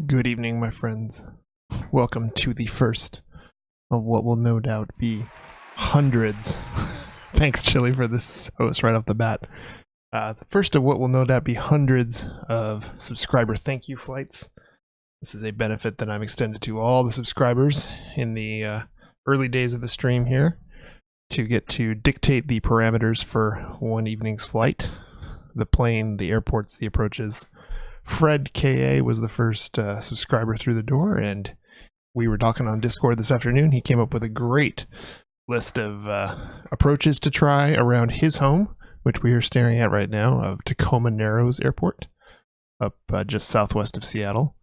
Good evening, my friends. Welcome to the first of what will no doubt be hundreds. Thanks, Chili, for this host right off the bat. The first of what will no doubt be hundreds of subscriber thank you flights. This is a benefit that I'm extended to all the subscribers in the early days of the stream here to get to dictate the parameters for one evening's flight. The plane, the airports, the approaches. Fred KA was the first subscriber through the door, and we were talking on Discord this afternoon. He came up with a great list of approaches to try around his home, which we are staring at right now, of Tacoma Narrows Airport, up just southwest of Seattle.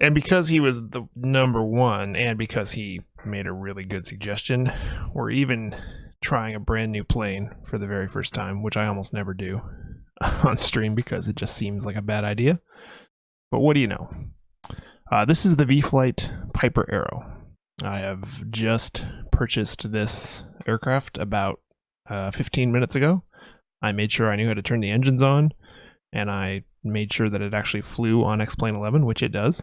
And because he was the number one, and because he made a really good suggestion, we're even trying a brand new plane for the very first time, which I almost never do on stream because it just seems like a bad idea. But what do you know? This is the vFlyte Piper Arrow. I have just purchased this aircraft about 15 minutes ago. I made sure I knew how to turn the engines on, and I made sure that it actually flew on X-Plane 11, which it does.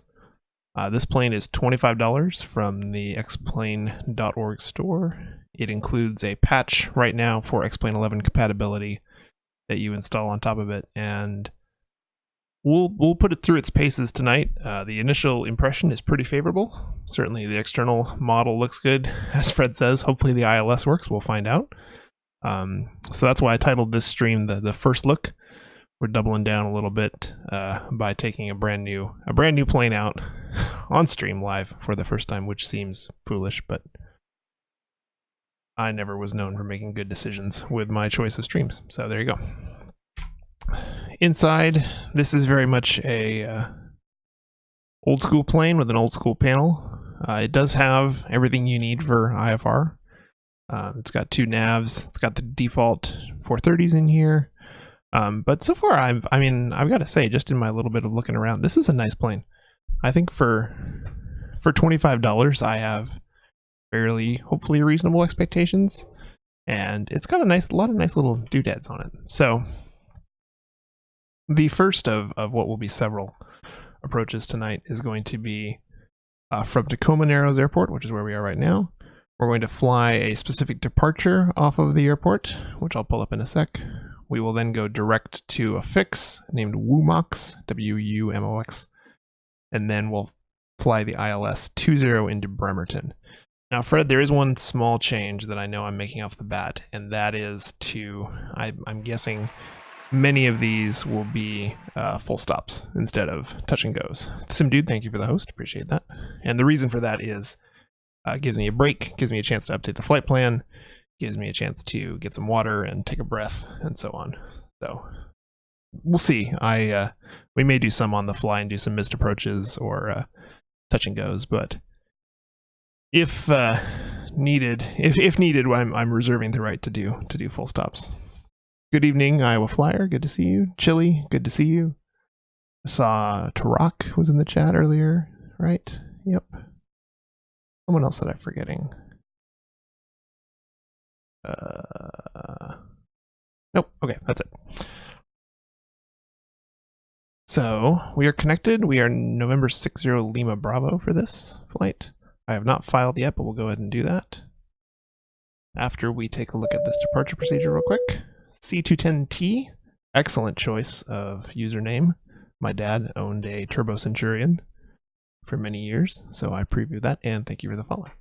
This plane is $25 from the xplane.org store. It includes a patch right now for X-Plane 11 compatibility that you install on top of it, and we'll put it through its paces tonight. The initial impression is pretty favorable. Certainly the external model looks good, as Fred says. Hopefully the ILS works. We'll find out. So that's why I titled this stream the first look. We're doubling down a little bit by taking a brand new plane out on stream live for the first time, which seems foolish, but I never was known for making good decisions with my choice of streams. So there you go. Inside, this is very much a old school plane with an old school panel. It does have everything you need for IFR. It's got two navs. It's got the default 430s in here. But so far, I've got to say, just in my little bit of looking around, this is a nice plane. I think for $25, I have fairly, hopefully, reasonable expectations, and it's got a lot of nice little doodads on it. So the first of what will be several approaches tonight is going to be from Tacoma Narrows Airport, which is where we are right now. We're going to fly a specific departure off of the airport, which I'll pull up in a sec. We will then go direct to a fix named WUMOX, W-U-M-O-X, and then we'll fly the ILS 20 into Bremerton. Now, Fred, there is one small change that I know I'm making off the bat, and that is I'm guessing many of these will be full stops instead of touch and goes. Sim Dude, thank you for the host. Appreciate that. And the reason for that is it gives me a break, gives me a chance to update the flight plan, gives me a chance to get some water and take a breath, and so on. So we'll see. We may do some on the fly and do some missed approaches or touch and goes, but if needed, I'm reserving the right to do full stops. Good evening, Iowa Flyer. Good to see you. Chili, good to see you. I saw Tarak was in the chat earlier, right? Yep. Someone else that I'm forgetting. Nope. Okay, that's it. So we are connected. We are November 60 Lima Bravo for this flight. I have not filed yet, but we'll go ahead and do that after we take a look at this departure procedure real quick. C210T, excellent choice of username. My dad owned a Turbo Centurion for many years, so I previewed that, and thank you for the follow.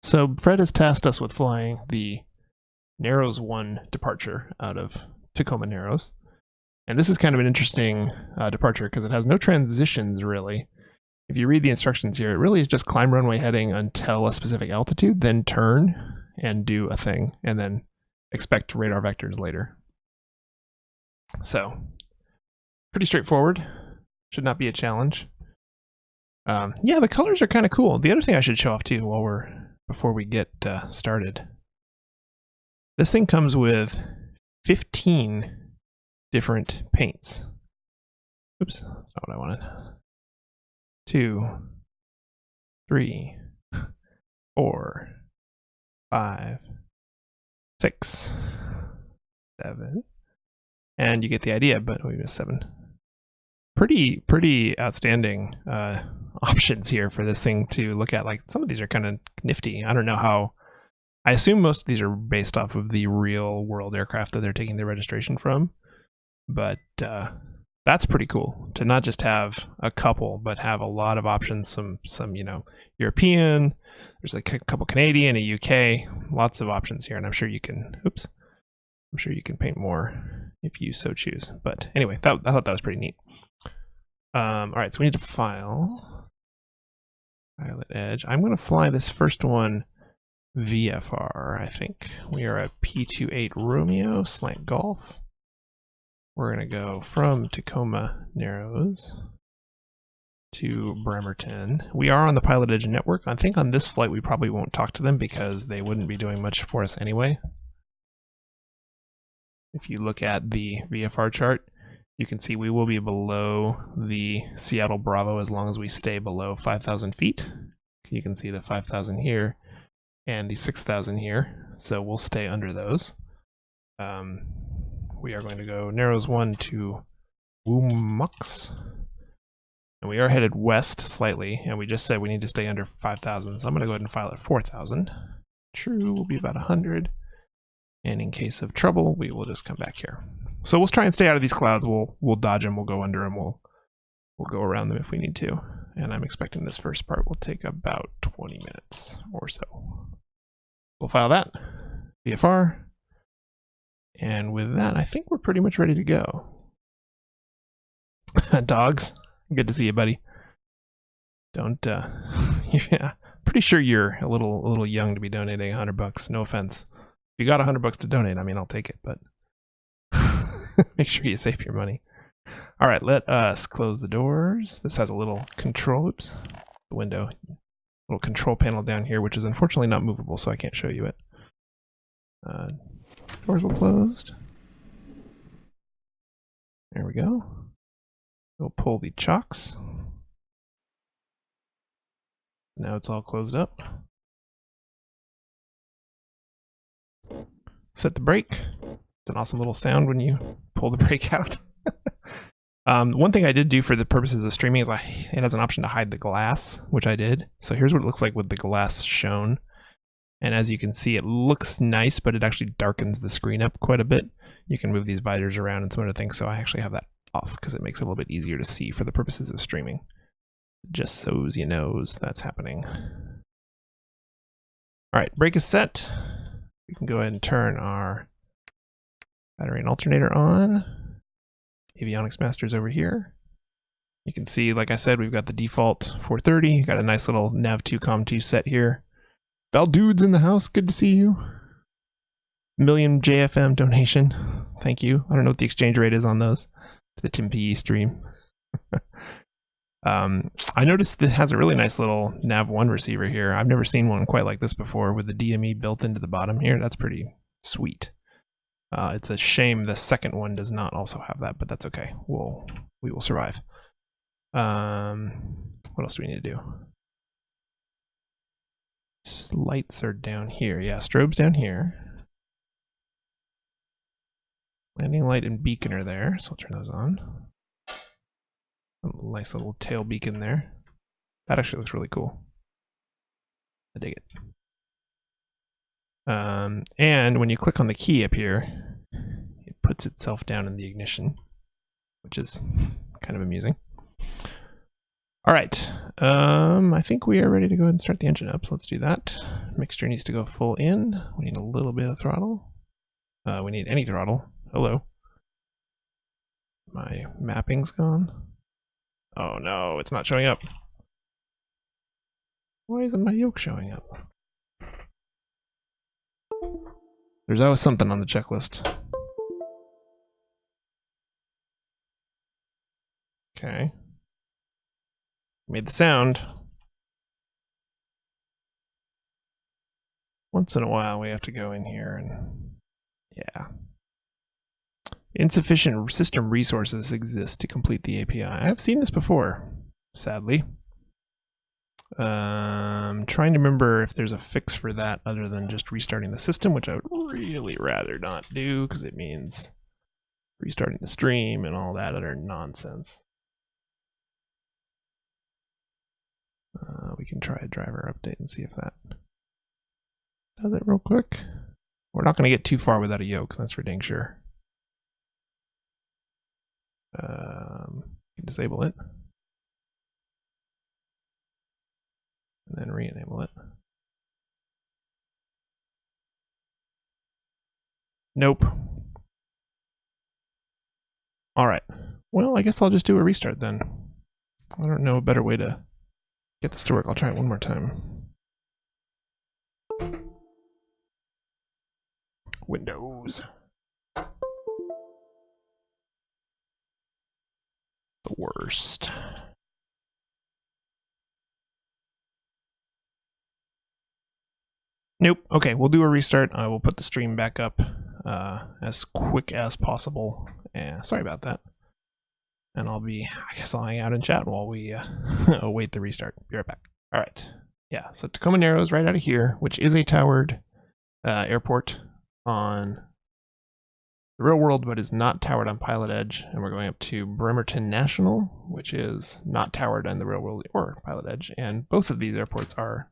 So Fred has tasked us with flying the Narrows 1 departure out of Tacoma Narrows. And this is kind of an interesting departure because it has no transitions, really. If you read the instructions here, it really is just climb runway heading until a specific altitude, then turn and do a thing, and then expect radar vectors later. So, pretty straightforward. Should not be a challenge. Yeah, the colors are kind of cool. The other thing I should show off too before we get started. This thing comes with 15 different paints. Oops, that's not what I wanted. 2, 3, 4, 5, 6, 7, And you get the idea, but we missed 7. Pretty outstanding options here for this thing to look at. Like, some of these are kind of nifty. I don't know how. I assume most of these are based off of the real world aircraft that they're taking their registration from, but that's pretty cool to not just have a couple, but have a lot of options. Some European. There's a couple Canadian, a UK. Lots of options here, and I'm sure you can. I'm sure you can paint more if you so choose. But anyway, I thought that was pretty neat. All right, so we need to file Pilot Edge. I'm going to fly this first one VFR, I think. We are at P28 Romeo, slant golf. We're going to go from Tacoma Narrows to Bremerton. We are on the Pilot Edge network. I think on this flight we probably won't talk to them because they wouldn't be doing much for us anyway. If you look at the VFR chart, you can see we will be below the Seattle Bravo as long as we stay below 5,000 feet. You can see the 5,000 here and the 6,000 here, so we'll stay under those. We are going to go Narrows 1 to Woomux, and we are headed west slightly, and we just said we need to stay under 5,000, so I'm going to go ahead and file at 4,000. True will be about 100, and in case of trouble, we will just come back here. So we'll try and stay out of these clouds. We'll dodge them. We'll go under them. We'll go around them if we need to. And I'm expecting this first part will take about 20 minutes or so. We'll file that VFR, and with that, I think we're pretty much ready to go. Dogs, good to see you, buddy. Don't. Yeah, pretty sure you're a little young to be donating $100. No offense. If you got $100 to donate, I mean, I'll take it, but. Make sure you save your money. All right, let us close the doors. This has a little control, oops, the window, little control panel down here, which is unfortunately not movable, so I can't show you it. Doors will closed. There we go. We'll pull the chocks. Now it's all closed up. Set the brake. It's an awesome little sound when you pull the brake out. One thing I did do for the purposes of streaming is it has an option to hide the glass, which I did. So here's what it looks like with the glass shown. And as you can see, it looks nice, but it actually darkens the screen up quite a bit. You can move these visors around and some other things. So I actually have that off because it makes it a little bit easier to see for the purposes of streaming. Just so you know that's happening. All right, brake is set. We can go ahead and turn our battery and alternator on. Avionics Master's over here. You can see, like I said, we've got the default 430. Got a nice little Nav2 Com2 set here. Val Dude's in the house. Good to see you. Million JFM donation. Thank you. I don't know what the exchange rate is on those. The Tim PE stream. I noticed it has a really nice little Nav1 receiver here. I've never seen one quite like this before with the DME built into the bottom here. That's pretty sweet. It's a shame the second one does not also have that, but that's okay. We will survive. What else do we need to do? Lights are down here. Yeah, strobe's down here. Landing light and beacon are there, so I'll turn those on. A nice little tail beacon there. That actually looks really cool. I dig it. And when you click on the key up here, it puts itself down in the ignition, which is kind of amusing. All right, I think we are ready to go ahead and start the engine up, so let's do that. Mixture needs to go full in. We need a little bit of throttle. We need any throttle. Hello. My mapping's gone. Oh no, it's not showing up. Why isn't my yoke showing up? There's always something on the checklist. Okay. Made the sound. Once in a while we have to go in here and... yeah. Insufficient system resources exist to complete the API. I've seen this before, sadly. Trying to remember if there's a fix for that other than just restarting the system, which I would really rather not do because it means restarting the stream and all that utter nonsense. We can try a driver update and see if that does it real quick. We're not going to get too far without a yoke, that's for dang sure. Disable it. And then re-enable it. Nope. Alright. Well, I guess I'll just do a restart then. I don't know a better way to get this to work. I'll try it one more time. Windows. The worst. Nope. Okay, we'll do a restart. I will put the stream back up as quick as possible. Sorry about that. And I guess I'll hang out and chat while we await the restart. Be right back. All right. Yeah, so Tacoma Narrows right out of here, which is a towered airport on the real world, but is not towered on Pilot Edge. And we're going up to Bremerton National, which is not towered on the real world or Pilot Edge. And both of these airports are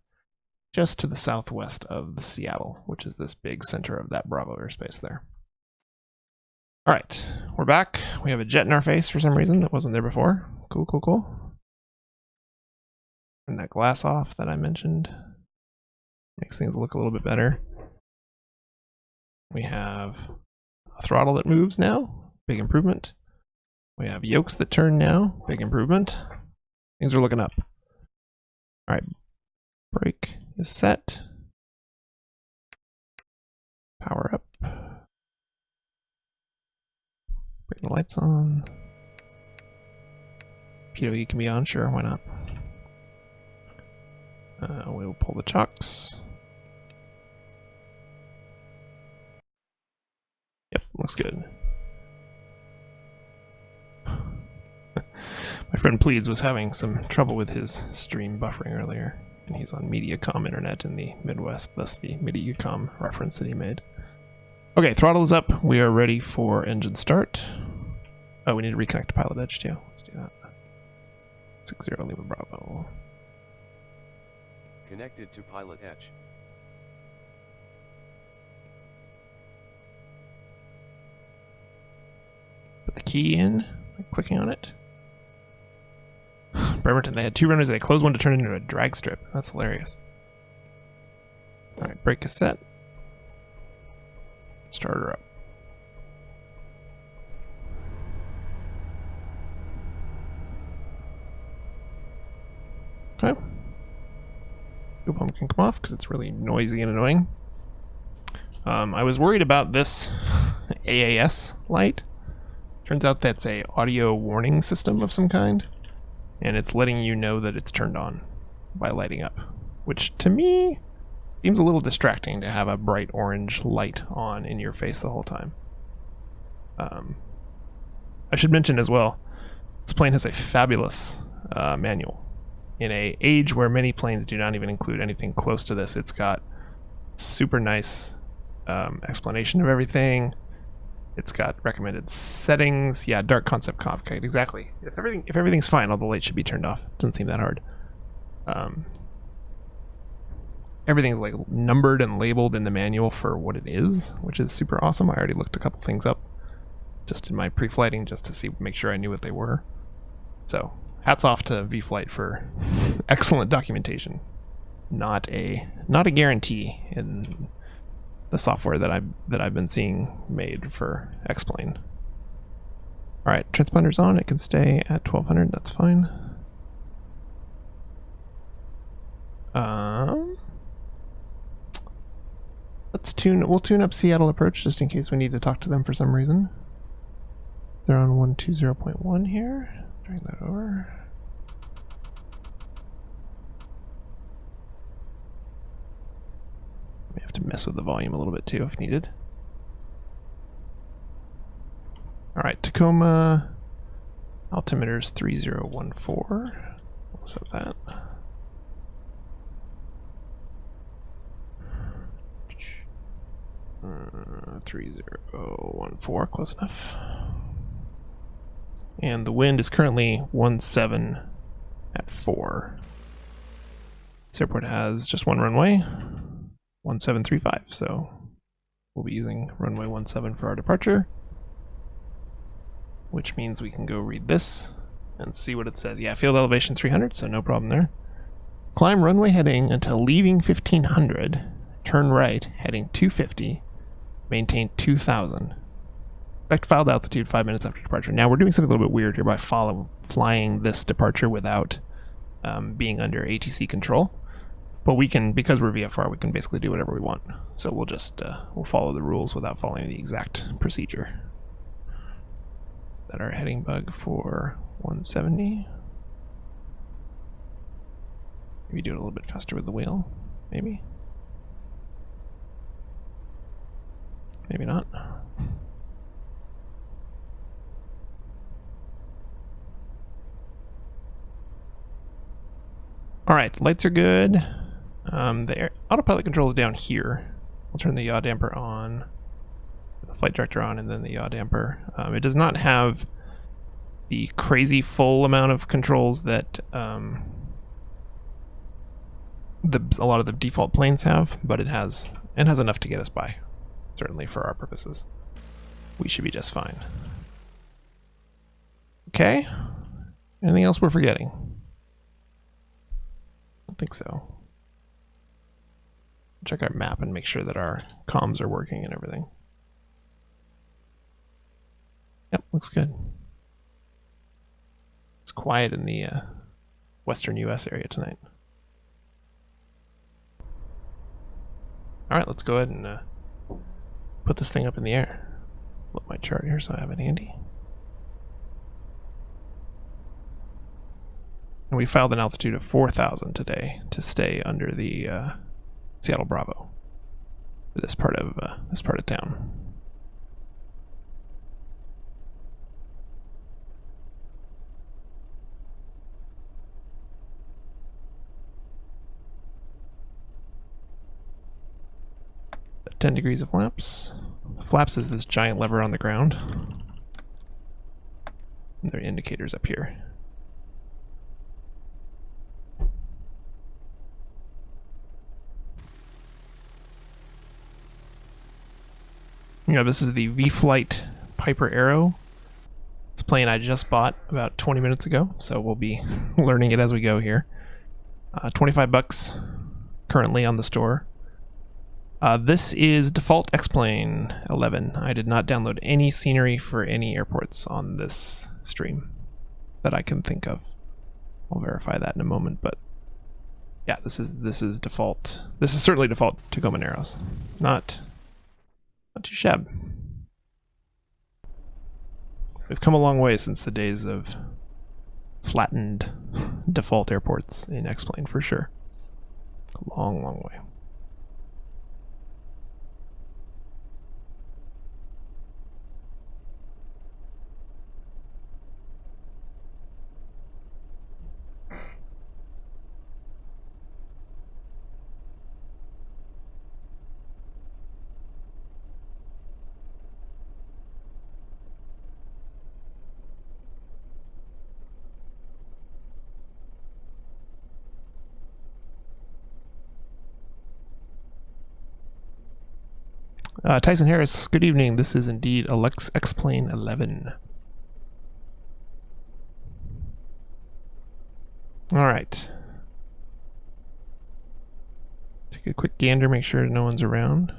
just to the southwest of the Seattle, which is this big center of that Bravo airspace there. All right, we're back. We have a jet in our face for some reason that wasn't there before. Cool, cool, cool. And that glass off that I mentioned makes things look a little bit better. We have a throttle that moves now, big improvement. We have yokes that turn now, big improvement. Things are looking up. All right, brake is set. Power up. Bring the lights on. Pitot heat can be on, sure, why not? We'll pull the chocks. Yep, looks good. My friend Pleads was having some trouble with his stream buffering earlier, and he's on Mediacom internet in the Midwest, thus the Mediacom reference that he made. Okay, throttle is up. We are ready for engine start. Oh, we need to reconnect to Pilot Edge too. Let's do that. 60 Lima Bravo. Connected to Pilot Edge. Put the key in by clicking on it. Bremerton, they had two runners. They closed one to turn into a drag strip. That's hilarious. All right, brake is set. Start her up. Okay. Fuel pump can come off because it's really noisy and annoying. I was worried about this AAS light. Turns out that's a audio warning system of some kind, and it's letting you know that it's turned on by lighting up, which to me seems a little distracting to have a bright orange light on in your face the whole time. I should mention as well, this plane has a fabulous manual. In an age where many planes do not even include anything close to this, it's got super nice explanation of everything. It's got recommended settings. Yeah, dark concept cockpit, exactly. If everything's fine, all the lights should be turned off. Doesn't seem that hard. Everything's like numbered and labeled in the manual for what it is, which is super awesome. I already looked a couple things up just in my pre-flighting just to make sure I knew what they were. So hats off to vFlyte for excellent documentation. Not a guarantee in the software that I've been seeing made for X-Plane. All right, transponder's on. It can stay at 1200. That's fine. We'll tune up Seattle approach just in case we need to talk to them for some reason. They're on 120.1 here. Drag that over. We have to mess with the volume a little bit too if needed. All right, Tacoma altimeter's 3014. We'll set that. 3014, close enough. and the wind is currently 17 at 4. This airport has just one runway, 1735, so we'll be using runway 17 for our departure, which means we can go read this and see what it says. Yeah, field elevation 300, so no problem there. Climb runway heading until leaving 1500, turn right, heading 250, maintain 2000. Expect filed altitude 5 minutes after departure. Now we're doing something a little bit weird here by flying this departure without being under ATC control. But we can, because we're VFR, we can basically do whatever we want. So we'll just, we'll follow the rules without following the exact procedure. That our heading bug for 170. Maybe do it a little bit faster with the wheel, maybe. Maybe not. All right, lights are good. The autopilot control is down here. I'll turn the yaw damper on, the flight director on, and then the yaw damper. It does not have the crazy full amount of controls that a lot of the default planes have, but it has enough to get us by. Certainly for our purposes, we should be just fine. Okay. Anything else we're forgetting? I don't think so. Check our map and make sure that our comms are working and everything. Yep, looks good. It's quiet in the western US area tonight. Alright, let's go ahead and put this thing up in the air. Flip my chart here so I have it handy. And we filed an altitude of 4,000 today to stay under the Seattle Bravo for this part of town. At 10 degrees of flaps. Flaps is this giant lever on the ground. And there are indicators up here. You know, this is the vFlyte Piper Arrow. It's a plane I just bought about 20 minutes ago, so we'll be learning it as we go here. $25 currently on the store. This is default X-Plane 11. I did not download any scenery for any airports on this stream that I can think of. I'll verify that in a moment, but yeah, this is default. This is certainly default Tacoma Narrows. Not too shabby. We've come a long way since the days of flattened default airports in X-Plane for sure. A long, long way. Tyson Harris, good evening. This is indeed X-Plane 11. All right. Take a quick gander, make sure no one's around.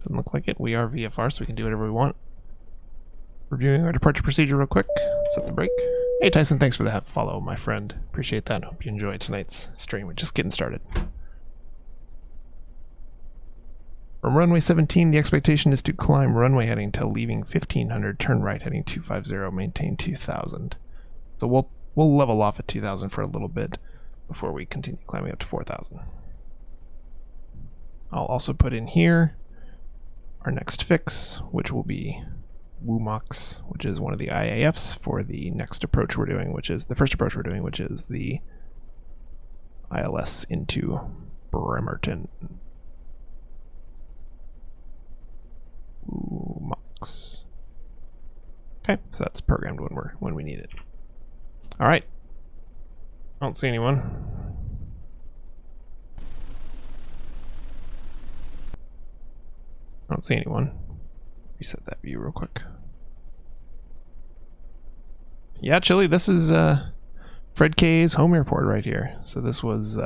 Doesn't look like it. We are VFR, so we can do whatever we want. Reviewing our departure procedure real quick. Set the brake. Hey Tyson, thanks for the follow, my friend. Appreciate that. Hope you enjoyed tonight's stream. We're just getting started. From runway 17, the expectation is to climb runway heading until leaving 1500, turn right heading 250, maintain 2000. So we'll level off at 2000 for a little bit before we continue climbing up to 4000. I'll also put in here our next fix, which will be WUMOX, which is one of the IAFs for the next approach we're doing, which is the first approach we're doing, which is the ILS into Bremerton. WUMOX. Okay, so that's programmed when we need it. All right. I don't see anyone. I don't see anyone. Reset that view real quick. Yeah, Chili, this is Fred K's home airport right here. So this was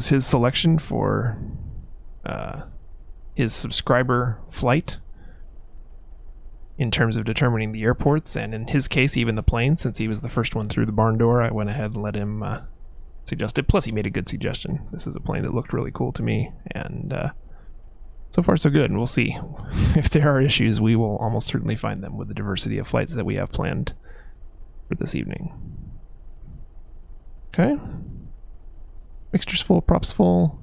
his selection for his subscriber flight in terms of determining the airports, and in his case, even the plane, since he was the first one through the barn door. I went ahead and let him suggest it. Plus, he made a good suggestion. This is a plane that looked really cool to me, and so far so good, and we'll see. If there are issues, we will almost certainly find them with the diversity of flights that we have planned for this evening. Okay. Mixture's full, props full.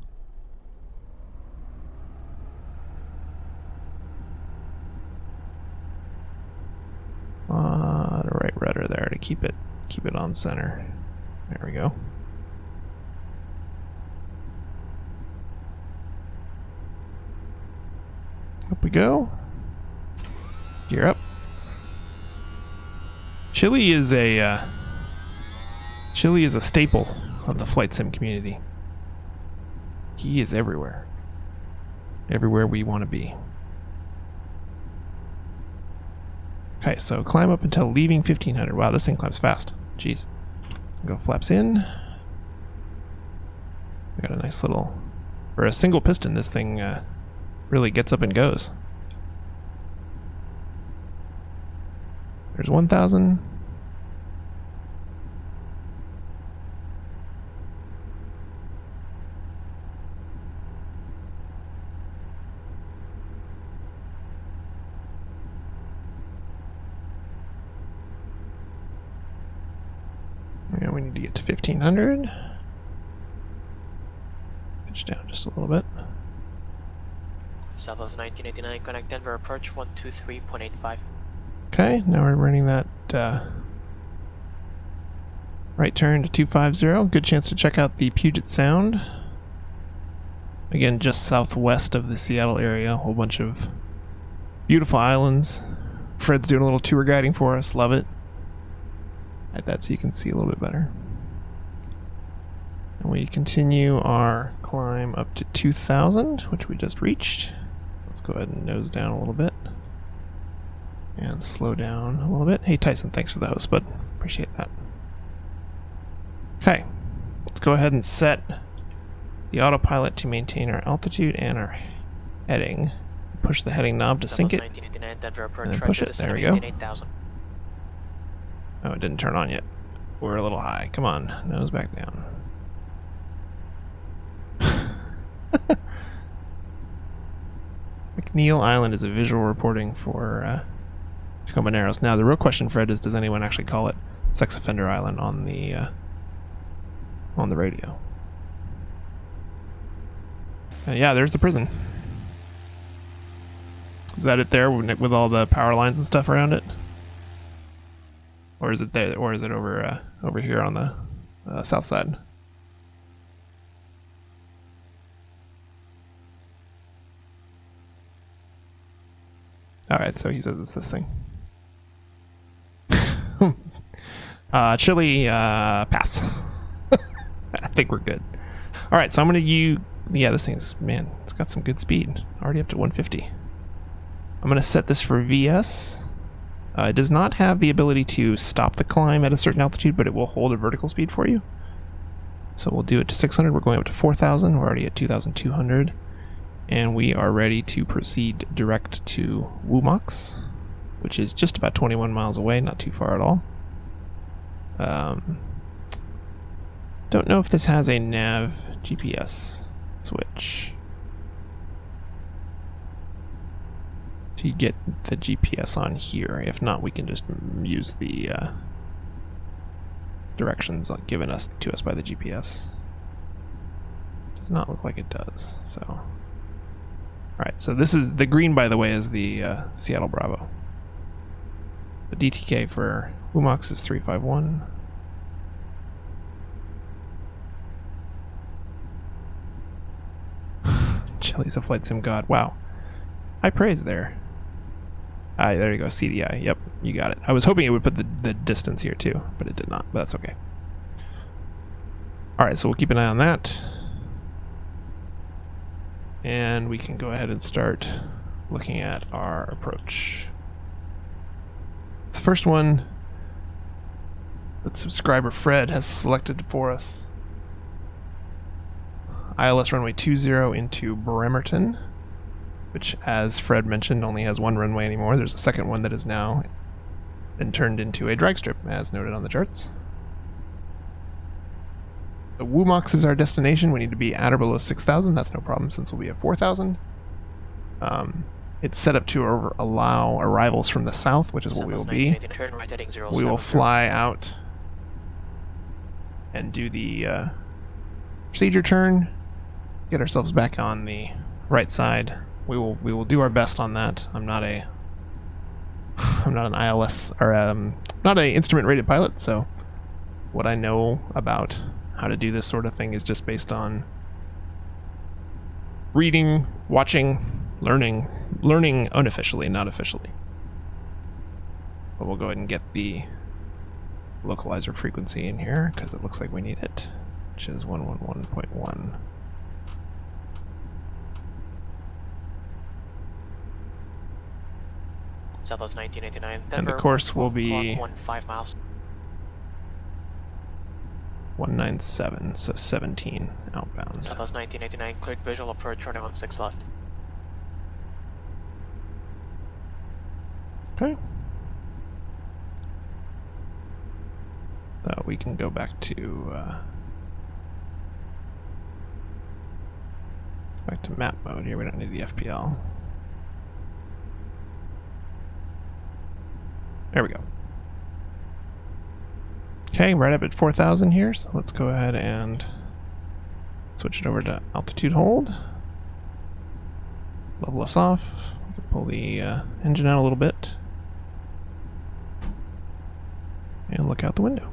The right rudder there to keep it on center. There we go. Up we go. Gear up. Chili is a staple of the flight sim community. He is everywhere. Everywhere we want to be. Okay, so climb up until leaving 1500. Wow, this thing climbs fast. Jeez. Go flaps in. We got a nice little... For a single piston, this thing really gets up and goes. There's 1000. Yeah, we need to get to 1500. Pitch down just a little bit. Southwest 1989, connect Denver approach 123.85. Okay, now we're running that right turn to 250. Good chance to check out the Puget Sound. Again, just southwest of the Seattle area. A whole bunch of beautiful islands. Fred's doing a little tour guiding for us. Love it. Like that so you can see a little bit better. And we continue our climb up to 2000, which we just reached. Let's go ahead and nose down a little bit. And slow down a little bit. Hey Tyson, thanks for the host, bud. Appreciate that. Okay, let's go ahead and set the autopilot to maintain our altitude and our heading. Push the heading knob to sync it. And then push it. There we go. Oh, it didn't turn on yet. We're a little high. Come on, nose back down. McNeil Island is a visual reporting for Tacoma Narrows. Now, the real question, Fred, is does anyone actually call it Sex Offender Island on the radio? Yeah, there's the prison. Is that it there with all the power lines and stuff around it? Or is it there? Or is it over here on the south side? All right, so he says it's this thing. Chili, pass. I think we're good. All right, so I'm gonna yeah, this thing's, man, it's got some good speed. Already up to 150. I'm gonna set this for VS. It does not have the ability to stop the climb at a certain altitude, but it will hold a vertical speed for you. So we'll do it to 600. We're going up to 4,000. We're already at 2,200. And we are ready to proceed direct to Wumox, which is just about 21 miles away, not too far at all. Don't know if this has a nav GPS switch to get the GPS on here. If not, we can just use the directions given to us by the GPS. Does not look like it does, so... Alright, so this is, the green, by the way, is the Seattle Bravo. The DTK for Wumox is 351. Chili's a flight sim god. Wow. High praise there. There you go, CDI. Yep, you got it. I was hoping it would put the distance here too, but it did not, but that's okay. All right, so we'll keep an eye on that. And we can go ahead and start looking at our approach. The first one that subscriber Fred has selected for us. ILS runway 20 into Bremerton, which, as Fred mentioned, only has one runway anymore. There's a second one that is now been turned into a drag strip, as noted on the charts. So Wumox is our destination. We need to be at or below 6,000. That's no problem since we'll be at 4,000. It's set up to allow arrivals from the south, which is what we will be. We will fly out and do the procedure turn, get ourselves back on the right side. We will do our best on that. I'm not an ILS or not a instrument rated pilot, so what I know about how to do this sort of thing is just based on reading, watching, learning unofficially, not officially. But we'll go ahead and get the localizer frequency in here because it looks like we need it, which is 111.1. Southwest 1989. Denver, and the course will be 15 miles. 197, so 17 outbound. Southwest 1989, cleared visual approach, running on 6 left. Okay. So we can go back to map mode here. We don't need the FPL. There we go. Okay, right up at 4,000 here, so let's go ahead and switch it over to altitude hold. Level us off. We can pull the engine out a little bit. And look out the window.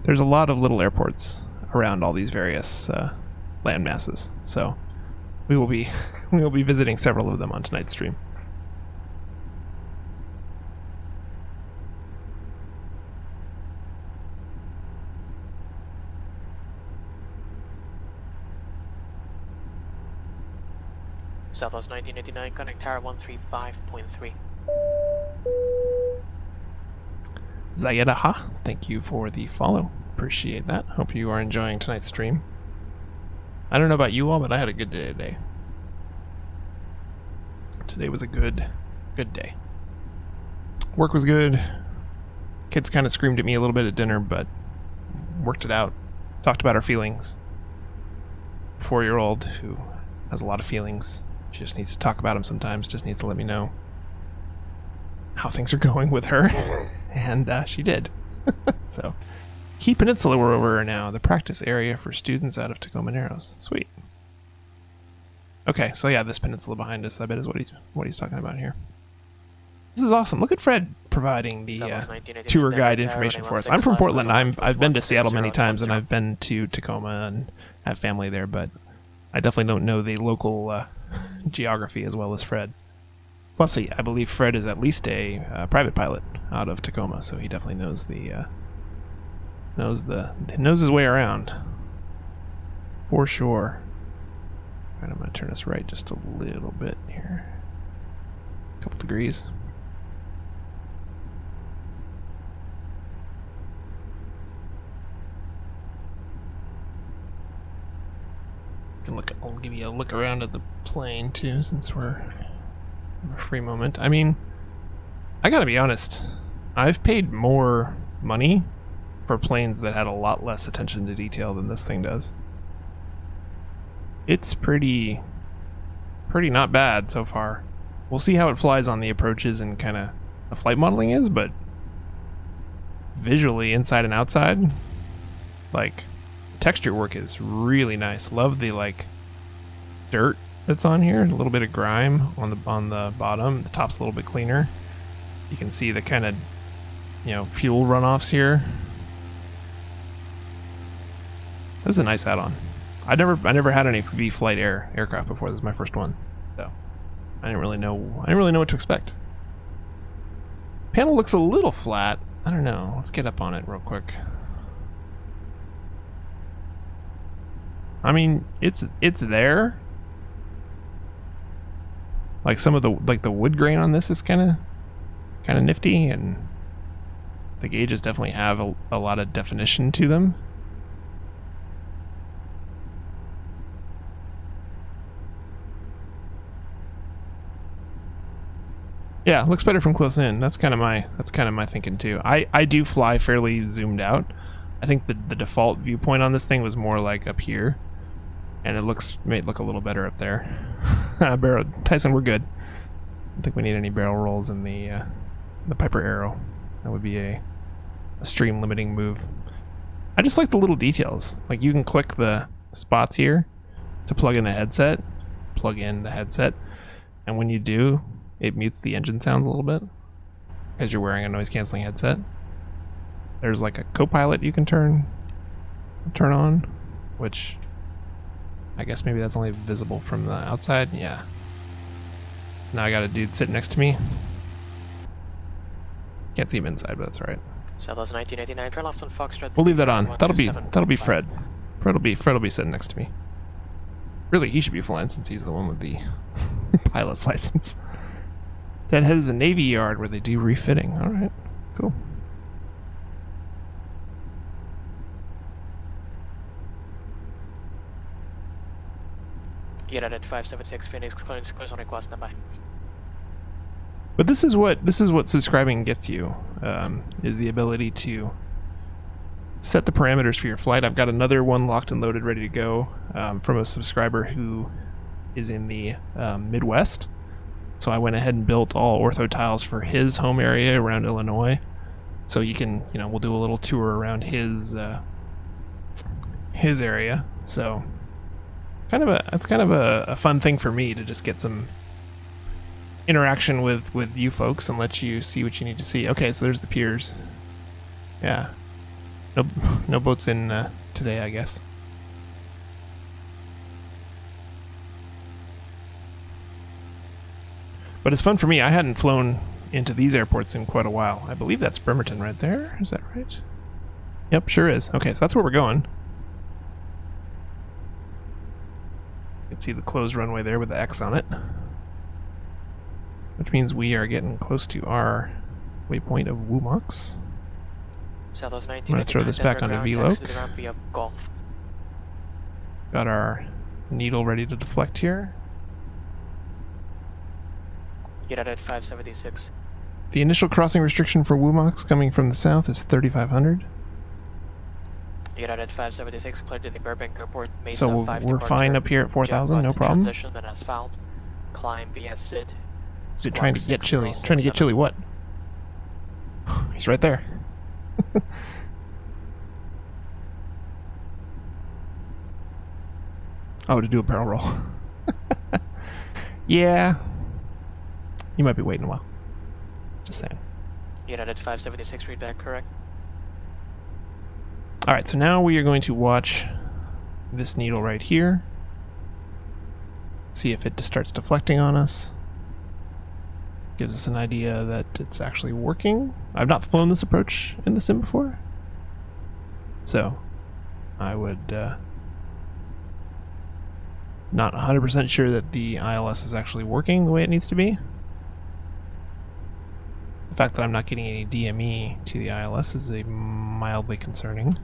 There's a lot of little airports around all these various land masses, so we will be visiting several of them on tonight's stream. Southwest 1989, connect tower 135.3. Zayadaha, thank you for the follow. Appreciate that. Hope you are enjoying tonight's stream. I don't know about you all, but I had a good day today. Today was a good day. Work was good. Kids kind of screamed at me a little bit at dinner, but worked it out. Talked about our feelings. 4-year-old who has a lot of feelings. She just needs to talk about them sometimes. Just needs to let me know how things are going with her. And she did. So, Key Peninsula we're over now, the practice area for students out of Tacoma Narrows. Sweet. Okay, so yeah, this peninsula behind us, I bet is what he's talking about here. This is awesome. Look at Fred providing the tour guide information for us. I'm from Portland. I've been to Seattle many times, and I've been to Tacoma and have family there, but I definitely don't know the local geography as well as Fred. Plus, I believe Fred is at least a private pilot out of Tacoma, so he definitely knows knows his way around for sure. All right, I'm gonna turn this right just a little bit here, a couple degrees. I'll give you a look around at the plane too, since we're in a free moment. I mean, I gotta be honest, I've paid more money for planes that had a lot less attention to detail than this thing does. It's pretty not bad so far. We'll see how it flies on the approaches and kind of the flight modeling is, but visually, inside and outside, like, texture work is really nice. Love the like dirt that's on here, a little bit of grime on the bottom. The top's a little bit cleaner. You can see the kind of fuel runoffs here. This is a nice add-on. I never had any vFlyteAir aircraft before. This is my first one, so I didn't really know what to expect. Panel looks a little flat. I don't know. Let's get up on it real quick. I mean, it's there. Like some of the wood grain on this is kind of nifty, and the gauges definitely have a lot of definition to them. Yeah, looks better from close in. That's kind of my thinking too. I do fly fairly zoomed out. I think the default viewpoint on this thing was more like up here, and it may look a little better up there. Barrel Tyson, we're good. I don't think we need any barrel rolls in the Piper Arrow. That would be a stream limiting move. I just like the little details. Like you can click the spots here to plug in the headset, and when you do, it mutes the engine sounds a little bit because you're wearing a noise canceling headset. There's like a co-pilot you can turn on, which I guess maybe that's only visible from the outside. Yeah. Now I got a dude sitting next to me. Can't see him inside, but that's all right. Southwest 1989, turn left on Foxtrot. We'll leave that on. That'll be Fred. Fred will be sitting next to me. Really, he should be flying since he's the one with the pilot's license. Deadhead is a Navy yard where they do refitting. All right, cool. United 576 Phoenix clearance on request, standby. But this is what subscribing gets you, is the ability to set the parameters for your flight. I've got another one locked and loaded, ready to go, from a subscriber who is in the Midwest. So I went ahead and built all ortho tiles for his home area around Illinois. So you can, we'll do a little tour around his area. So it's kind of a fun thing for me to just get some interaction with you folks and let you see what you need to see. Okay, so there's the piers. Yeah. No boats in today, I guess. But it's fun for me. I hadn't flown into these airports in quite a while. I believe that's Bremerton right there. Is that right? Yep, sure is. Okay, so that's where we're going. You can see the closed runway there with the X on it, which means we are getting close to our waypoint of Wumox. Southwest 19. I'm going to throw this back onto VLOC. Got our needle ready to deflect here. United 576. The initial crossing restriction for Wumox coming from the south is 3,500. United 576 cleared to the Burbank Airport. Mesa So 5 we're fine up here at 4,000, no problem. Transition and asphalt. Climb via SID. Dude, trying to get chilly. Trying to get chilly what? He's right there. Oh, to do a barrel roll. Yeah. You might be waiting a while. Just saying. United 576, read back correct. Alright, so now we are going to watch this needle right here. See if it just starts deflecting on us. Gives us an idea that it's actually working. I've not flown this approach in the sim before. So, I would not 100% sure that the ILS is actually working the way it needs to be. The fact that I'm not getting any DME to the ILS is mildly concerning.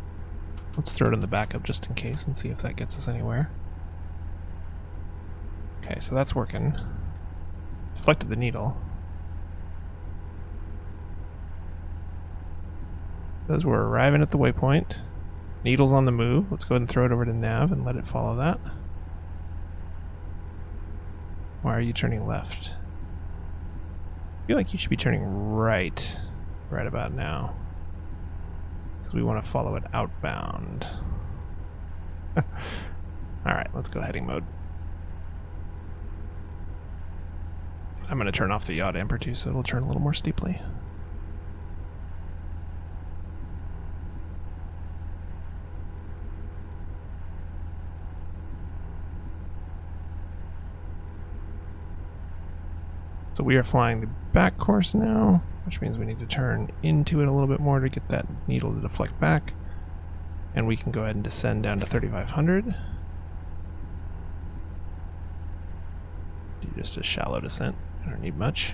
Let's throw it in the backup just in case and see if that gets us anywhere. Okay, so that's working. Deflected the needle. As we're arriving at the waypoint. Needle's on the move. Let's go ahead and throw it over to nav and let it follow that. Why are you turning left? I feel like you should be turning right about now, because we want to follow it outbound. Alright, let's go heading mode. I'm going to turn off the yaw damper too, so it'll turn a little more steeply. So we are flying the back course now, which means we need to turn into it a little bit more to get that needle to deflect back. And we can go ahead and descend down to 3,500. Do just a shallow descent. I don't need much.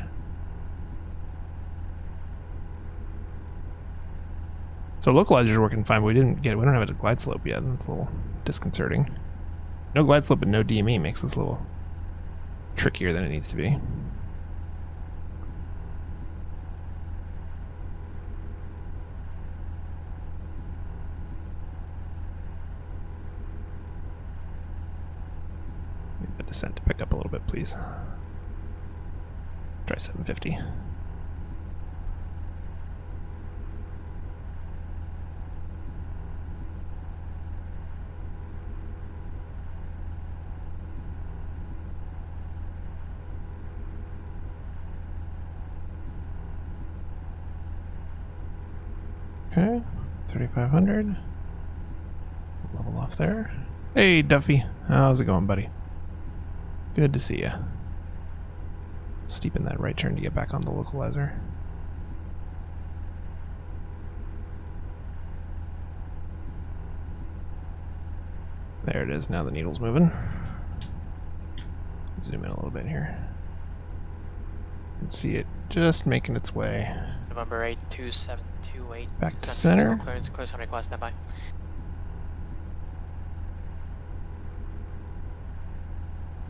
So localizer's working fine, but we don't have a glide slope yet. That's a little disconcerting. No glide slope and no DME makes this a little trickier than it needs to be. Need the descent to pick up a little bit, please. Try 750. Okay, 3,500. Level off there. Hey, Duffy. How's it going, buddy? Good to see you. Steepen that right turn to get back on the localizer. There it is. Now the needle's moving. Zoom in a little bit here. You can see it just making its way. November 8, 2728. Back to center. Clearance, close on request, standby.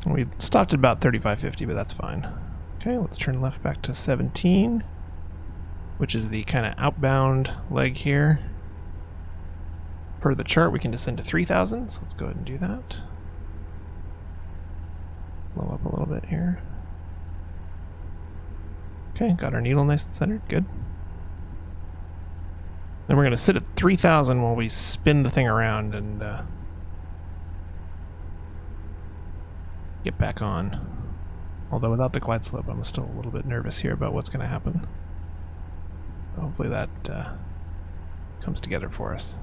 We stopped at about 3550, but that's fine. Okay, let's turn left back to 17, which is the kind of outbound leg here. Per the chart, we can descend to 3,000, so let's go ahead and do that. Blow up a little bit here. Okay, got our needle nice and centered, good. Then we're going to sit at 3,000 while we spin the thing around and get back on. Although without the glide slope, I'm still a little bit nervous here about what's going to happen. Hopefully that comes together for us.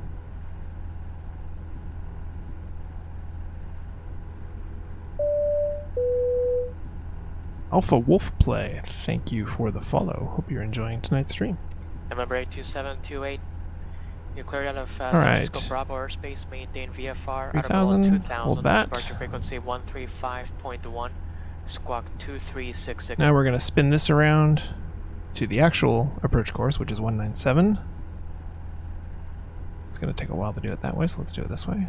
Alpha Wolf Play, thank you for the follow. Hope you're enjoying tonight's stream. November 8, 2728. You cleared out of Alright. Bravo airspace, maintain VFR, 3,000, 2000, hold that. departure frequency 135.1, squawk 2366. Now we're going to spin this around to the actual approach course, which is 197. It's going to take a while to do it that way, so let's do it this way.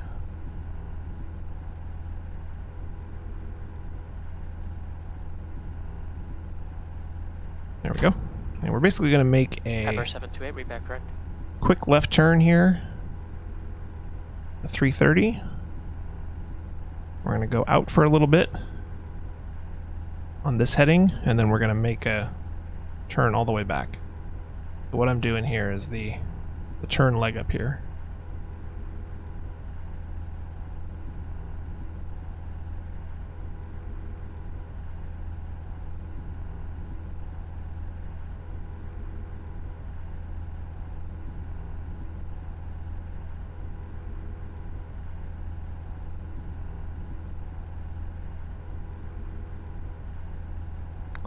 There we go. And we're basically going to make a Pepper 728, read back correct. quick left turn here. A 330. We're going to go out for a little bit on this heading, and then we're going to make a turn all the way back. So what I'm doing here is the turn leg up here.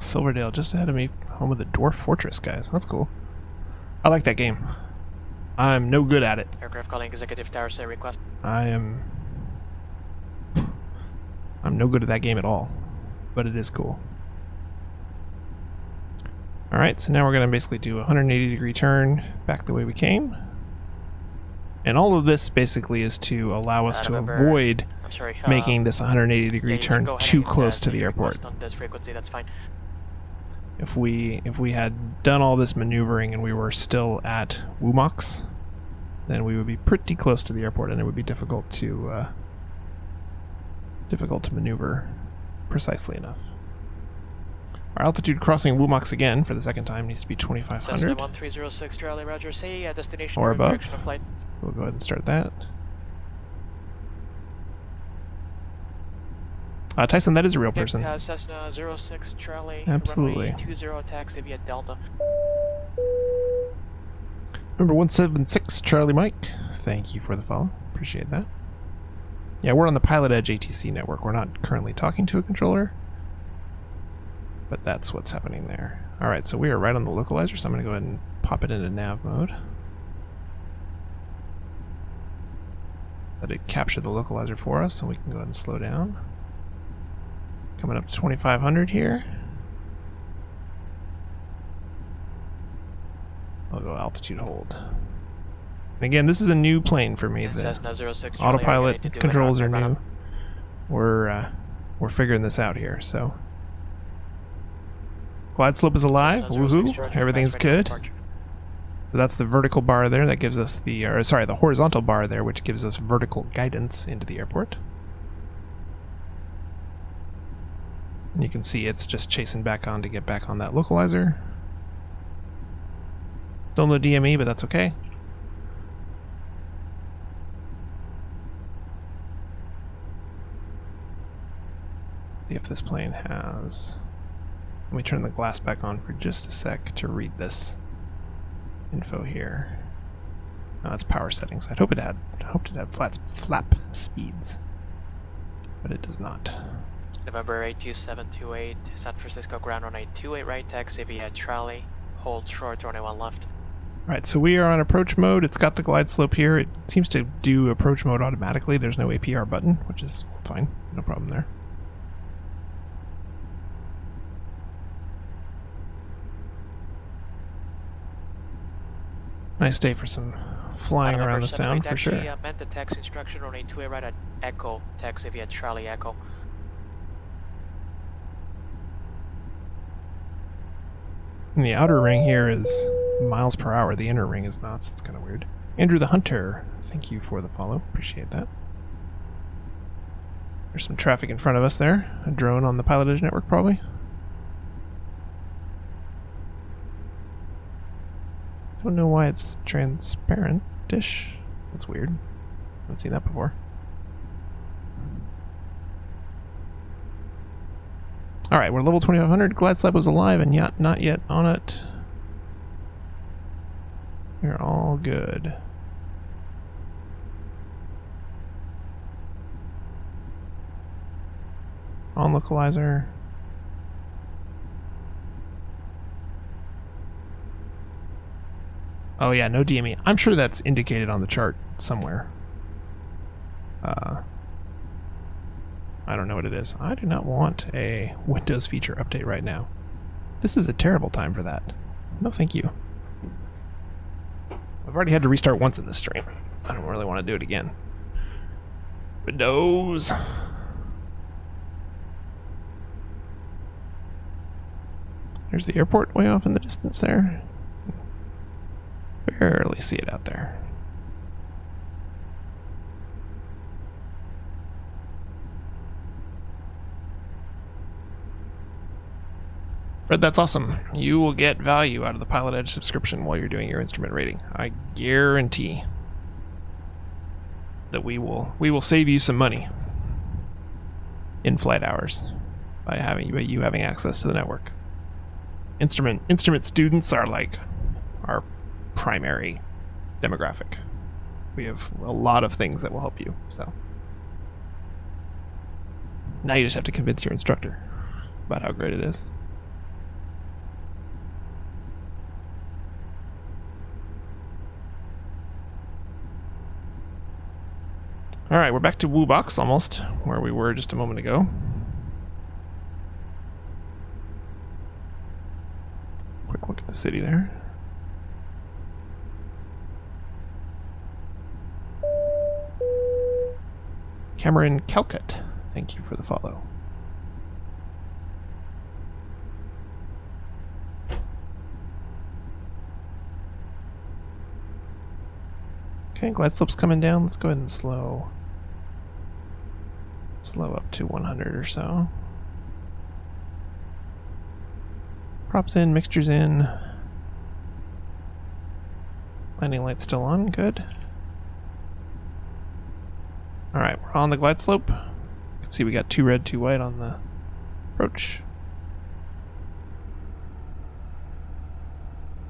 Silverdale just ahead of me, home of the Dwarf Fortress, guys. That's cool. I like that game. I'm no good at it. Aircraft calling executive tower, say request. I'm no good at that game at all, but it is cool. Alright, so now we're going to basically do a 180-degree turn back the way we came. And all of this basically is to allow us to avoid making this 180-degree turn too close to the airport. On this frequency, that's fine. If we had done all this maneuvering and we were still at Wumox, then we would be pretty close to the airport, and it would be difficult to maneuver precisely enough. Our altitude crossing Wumox again for the second time needs to be 2,500. Cessna 1306, Charlie Roger, say destination or above. direction of flight. We'll go ahead and start that. Tyson, that is a real person. Cessna 06 Charlie. Absolutely. Runway 20 taxi via Delta. Number 176 Charlie Mike. Thank you for the follow. Appreciate that. Yeah, we're on the Pilot Edge ATC network. We're not currently talking to a controller. But that's what's happening there. Alright, so we are right on the localizer, so I'm going to go ahead and pop it into nav mode. Let it capture the localizer for us, so we can go ahead and slow down. Coming up to 2500 here. I'll go altitude hold. And again, this is a new plane for me. The autopilot controls are new. We're figuring this out here, so. Glide slope is alive. Woohoo! Everything's good. So that's the vertical bar there that gives us the, the horizontal bar there, which gives us vertical guidance into the airport. And you can see it's just chasing back on to get back on that localizer. Still no DME, but that's okay. See if this plane has... Let me turn the glass back on for just a sec to read this info here. No, it's power settings. I hoped it had flap speeds, but it does not. November 82728, San Francisco ground runway 28 right, taxi via Charlie, hold short, runway 1 left. Alright, so we are on approach mode. It's got the glide slope here. It seems to do approach mode automatically. There's no APR button, which is fine. No problem there. Nice day for some flying around the sound, for sure. Meant the taxi instruction runway 28 right at Echo, taxi via Charlie Echo. And the outer ring here is miles per hour. The inner ring is not, so it's kind of weird. Andrew the Hunter, thank you for the follow. Appreciate that. There's some traffic in front of us there. A drone on the pilotage network, probably. Don't know why it's transparent-ish. That's weird. Haven't seen that before. Alright, we're level 2500. Glide slab was alive and not yet on it. We're all good. On localizer. Oh yeah, no DME. I'm sure that's indicated on the chart somewhere. I don't know what it is. I do not want a Windows feature update right now. This is a terrible time for that. No thank you. I've already had to restart once in this stream. I don't really want to do it again. Windows. There's the airport way off in the distance there. Barely see it out there. Fred, that's awesome. You will get value out of the Pilot Edge subscription while you're doing your instrument rating. I guarantee that we will save you some money in flight hours by you having access to the network. Instrument students are like our primary demographic. We have a lot of things that will help you, so now you just have to convince your instructor about how great it is. Alright, we're back to Woo Box almost, where we were just a moment ago. Quick look at the city there. Cameron Calcutt, thank you for the follow. Okay, glide slope's coming down. Let's go ahead and slow up to 100 or so. Props in, mixtures in. Landing light still on, good. Alright, we're on the glide slope. You can see we got 2 red, 2 white on the approach.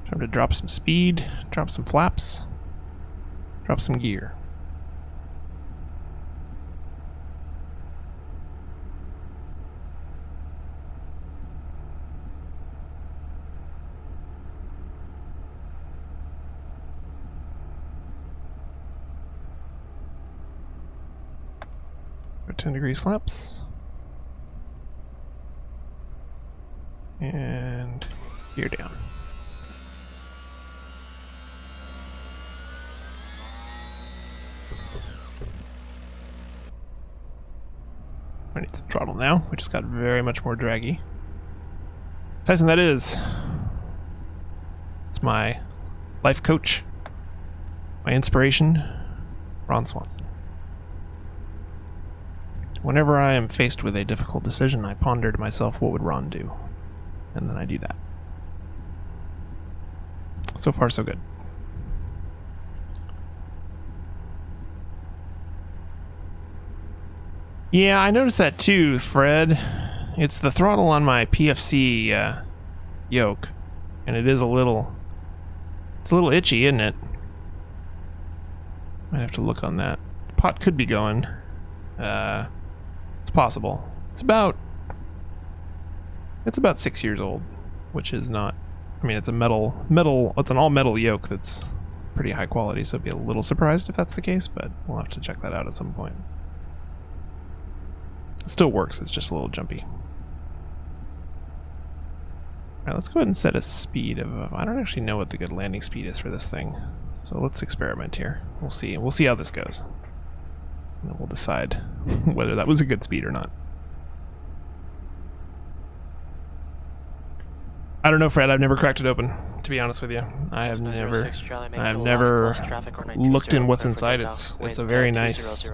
Time to drop some speed, drop some flaps, drop some gear. About 10 degrees flaps. And gear down. I need some throttle now, which just got very much more draggy. Tyson, that is. It's my life coach, my inspiration, Ron Swanson. Whenever I am faced with a difficult decision, I ponder to myself, what would Ron do? And then I do that. So far, so good. Yeah, I noticed that too, Fred. It's the throttle on my PFC yoke, and it is a little... It's a little itchy, isn't it? Might have to look on that. Pot could be going. It's possible. It's about 6 years old, which is not... I mean, it's a it's an all-metal yoke that's pretty high quality, so I'd be a little surprised if that's the case, but we'll have to check that out at some point. It still works, it's just a little jumpy. Alright, let's go ahead and set a speed of... I don't actually know what the good landing speed is for this thing, so let's experiment here. We'll see how this goes. And then we'll decide whether that was a good speed or not. I don't know, Fred. I've never cracked it open, to be honest with you. I have never looked in what's inside. It's a very nice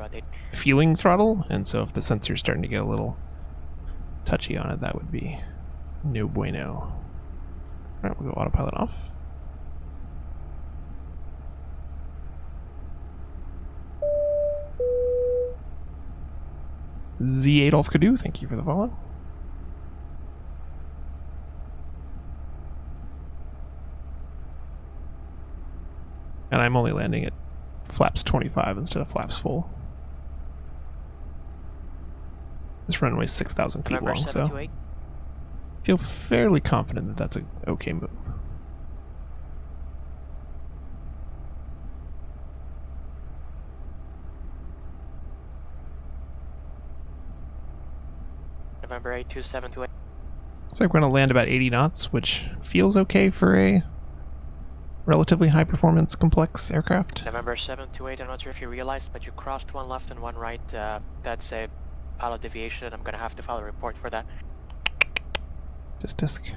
feeling throttle, and so if the sensor's starting to get a little touchy on it, that would be no bueno. Alright, we'll go autopilot off. Z Adolf Kadu, thank you for the follow. And I'm only landing at flaps 25 instead of flaps full. This runway is 6,000 feet long, so I feel fairly confident that that's an okay move. November 82728. Looks like we're going to land about 80 knots, which feels okay for a relatively high performance complex aircraft. November 728, I'm not sure if you realized, but you crossed one left and one right. That's a pilot deviation, and I'm going to have to file a report for that. Just disc.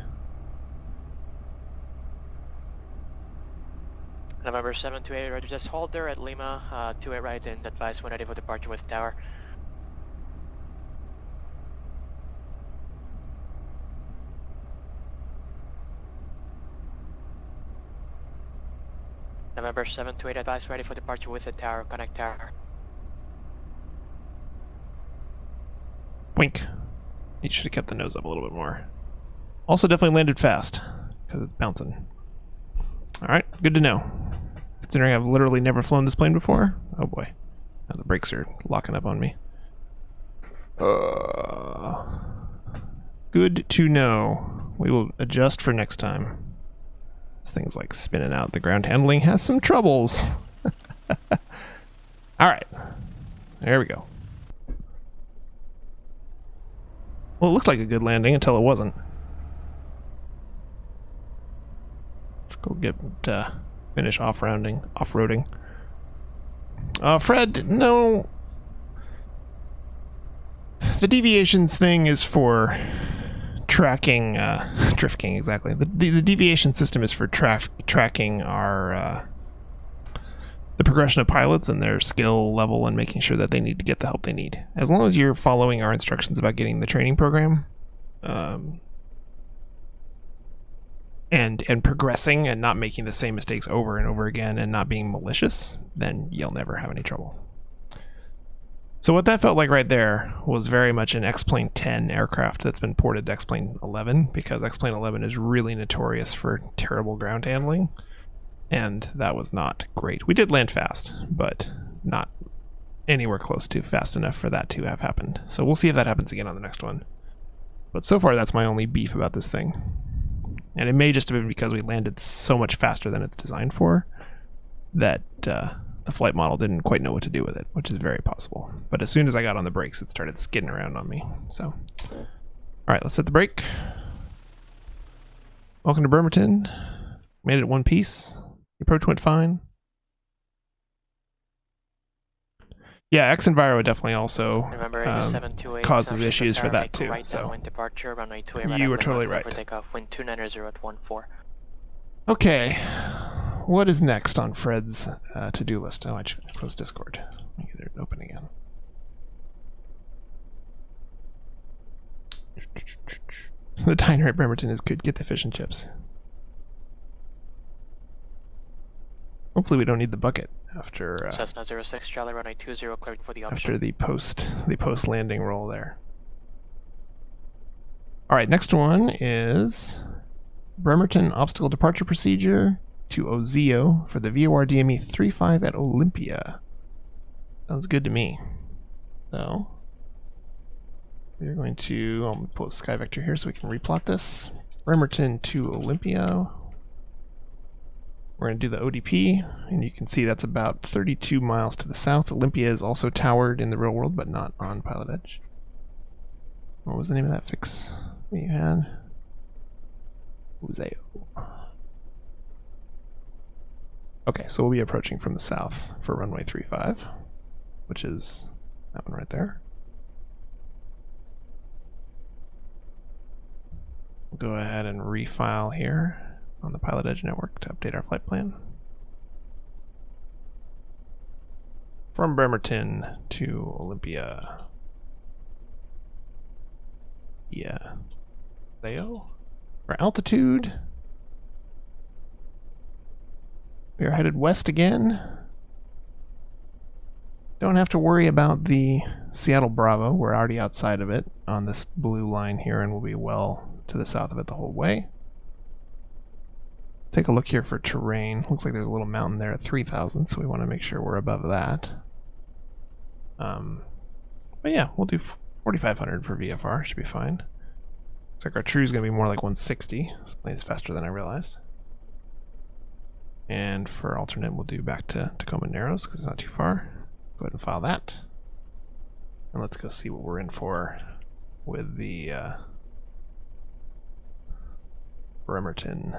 November 728, Roger, just hold there at Lima, 28 right, and advise when ready for departure with tower. November 728, advise ready for departure with the tower, connect tower. Wink. You should have kept the nose up a little bit more. Also definitely landed fast, because it's bouncing. Alright, good to know. Considering I've literally never flown this plane before. Oh boy. Now the brakes are locking up on me. Good to know. We will adjust for next time. This thing's like spinning out. The ground handling has some troubles. Alright. There we go. Well, it looked like a good landing until it wasn't. Let's go get finish off-roading. Fred, no. The deviations thing is for tracking, drifting, exactly. The deviation system is for tracking our, the progression of pilots and their skill level and making sure that they need to get the help they need. As long as you're following our instructions about getting the training program, and progressing and not making the same mistakes over and over again and not being malicious, then you'll never have any trouble. So what that felt like right there was very much an X-Plane 10 aircraft that's been ported to X-Plane 11, because X-Plane 11 is really notorious for terrible ground handling, and that was not great. We did land fast, but not anywhere close to fast enough for that to have happened. So we'll see if that happens again on the next one. But so far, that's my only beef about this thing. And it may just have been because we landed so much faster than it's designed for, that the flight model didn't quite know what to do with it, which is very possible. But as soon as I got on the brakes, it started skidding around on me. So, all right, let's set the brake. Welcome to Bremerton. Made it one piece. The approach went fine. Yeah, X-Enviro definitely also Remember, causes issues for that too. Right so departure, runway 28 you were totally right. For takeoff, wind 290 at 14. Okay, what is next on Fred's to-do list? Oh, I should close Discord. Let me get it open again. The diner at Bremerton is good. Get the fish and chips. Hopefully we don't need the bucket after Cessna 06 Charlie runway 20 cleared for the option. After the post landing roll there. All right, next one is Bremerton obstacle departure procedure to Ozio for the VOR DME 35 at Olympia. Sounds good to me. So we're going to I'll pull up Sky Vector here so we can replot this. Bremerton to Olympia. We're going to do the ODP, and you can see that's about 32 miles to the south. Olympia is also towered in the real world, but not on Pilot Edge. What was the name of that fix that you had? Ozio. Okay, so we'll be approaching from the south for runway 35, which is that one right there. We'll go ahead and refile here on the Pilot Edge network to update our flight plan. From Bremerton to Olympia. Yeah. Theo? For altitude, we are headed west again. Don't have to worry about the Seattle Bravo. We're already outside of it on this blue line here, and we'll be well to the south of it the whole way. Take a look here for terrain. Looks like there's a little mountain there at 3,000, so we want to make sure we're above that. But yeah, we'll do 4,500 for VFR. Should be fine. Looks like our true is going to be more like 160. This plane is faster than I realized. And for alternate, we'll do back to Tacoma Narrows because it's not too far. Go ahead and file that. And let's go see what we're in for with the Bremerton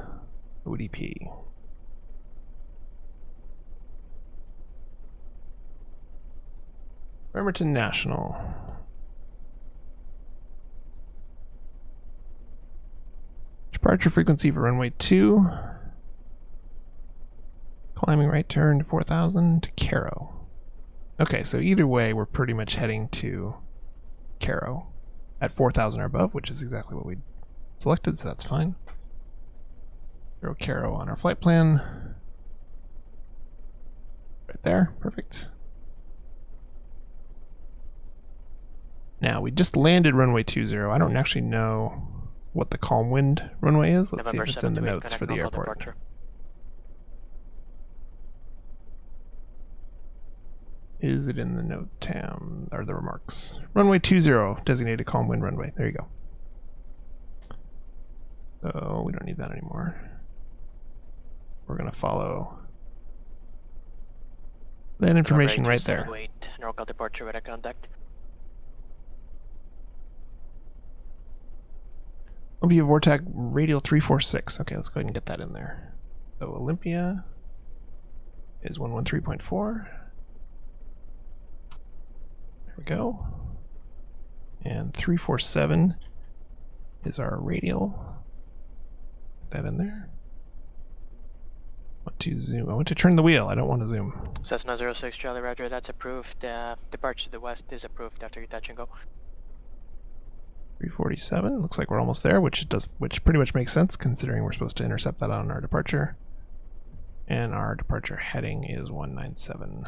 ODP. Bremerton National. Departure frequency for runway 2. Climbing right turn to 4,000 to Caro. Okay, so either way, we're pretty much heading to Caro at 4,000 or above, which is exactly what we selected, so that's fine. Throw Caro on our flight plan. Right there, perfect. Now, we just landed runway 20. I don't actually know what the calm wind runway is. Let's see if it's in the notes for the airport. Departure. Is it in the note tam or the remarks? Runway 20, designated calm wind runway. There you go. So we don't need that anymore. We're going to follow that information right there. Norcal departure radar contact. Olympia Vortac radial 346. Okay, let's go ahead and get that in there. So Olympia is 113.4. There we go. And 347 is our radial. Get that in there. I want to zoom. I want to turn the wheel. I don't want to zoom. Cessna 06 Charlie Roger, that's approved. Departure to the west is approved after you touch and go. 347. Looks like we're almost there, which pretty much makes sense considering we're supposed to intercept that on our departure. And our departure heading is 197.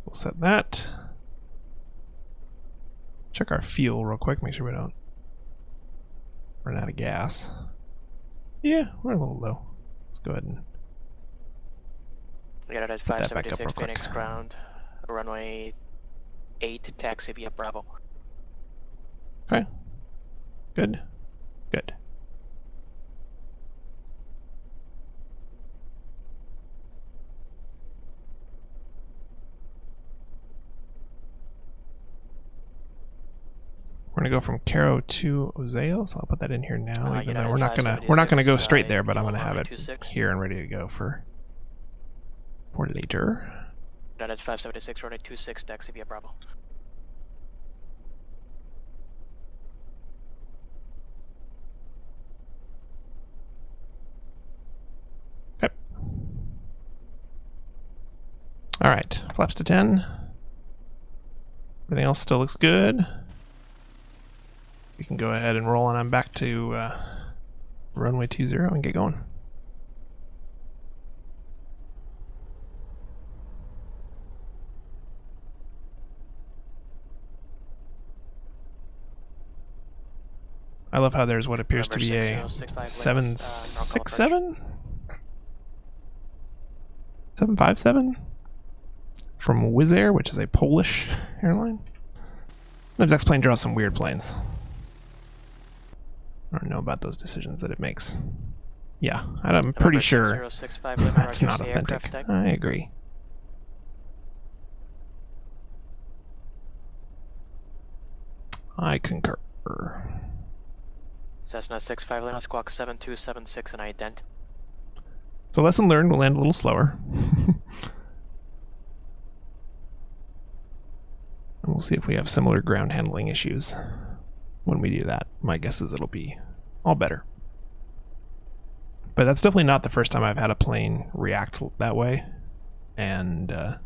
We'll set that. Check our fuel real quick, make sure we don't run out of gas. Yeah, we're a little low. Let's go ahead and we got it at 576 Phoenix ground, runway 8 taxi via Bravo. Okay. Good. Good. We're gonna go from Caro to Ozeo, so I'll put that in here now. Even though United we're not gonna go 576, straight there, but I'm gonna have it 26. here and ready to go for later. United 576, runway 26, taxi via Bravo. Okay. All right, flaps to 10. Everything else still looks good. We can go ahead and roll on back to runway 20 and get going. I love how there's what appears to be a 767? 757? From Wizz Air, which is a Polish airline. Sometimes X-Plane draws some weird planes. I don't know about those decisions that it makes. Yeah, I'm pretty sure that's not authentic. I agree. I concur. Cessna 65 Lima, squawk 7276 and ident. So lesson learned, we'll land a little slower. And we'll see if we have similar ground handling issues when we do that. My guess is it'll be all better. But that's definitely not the first time I've had a plane react that way. And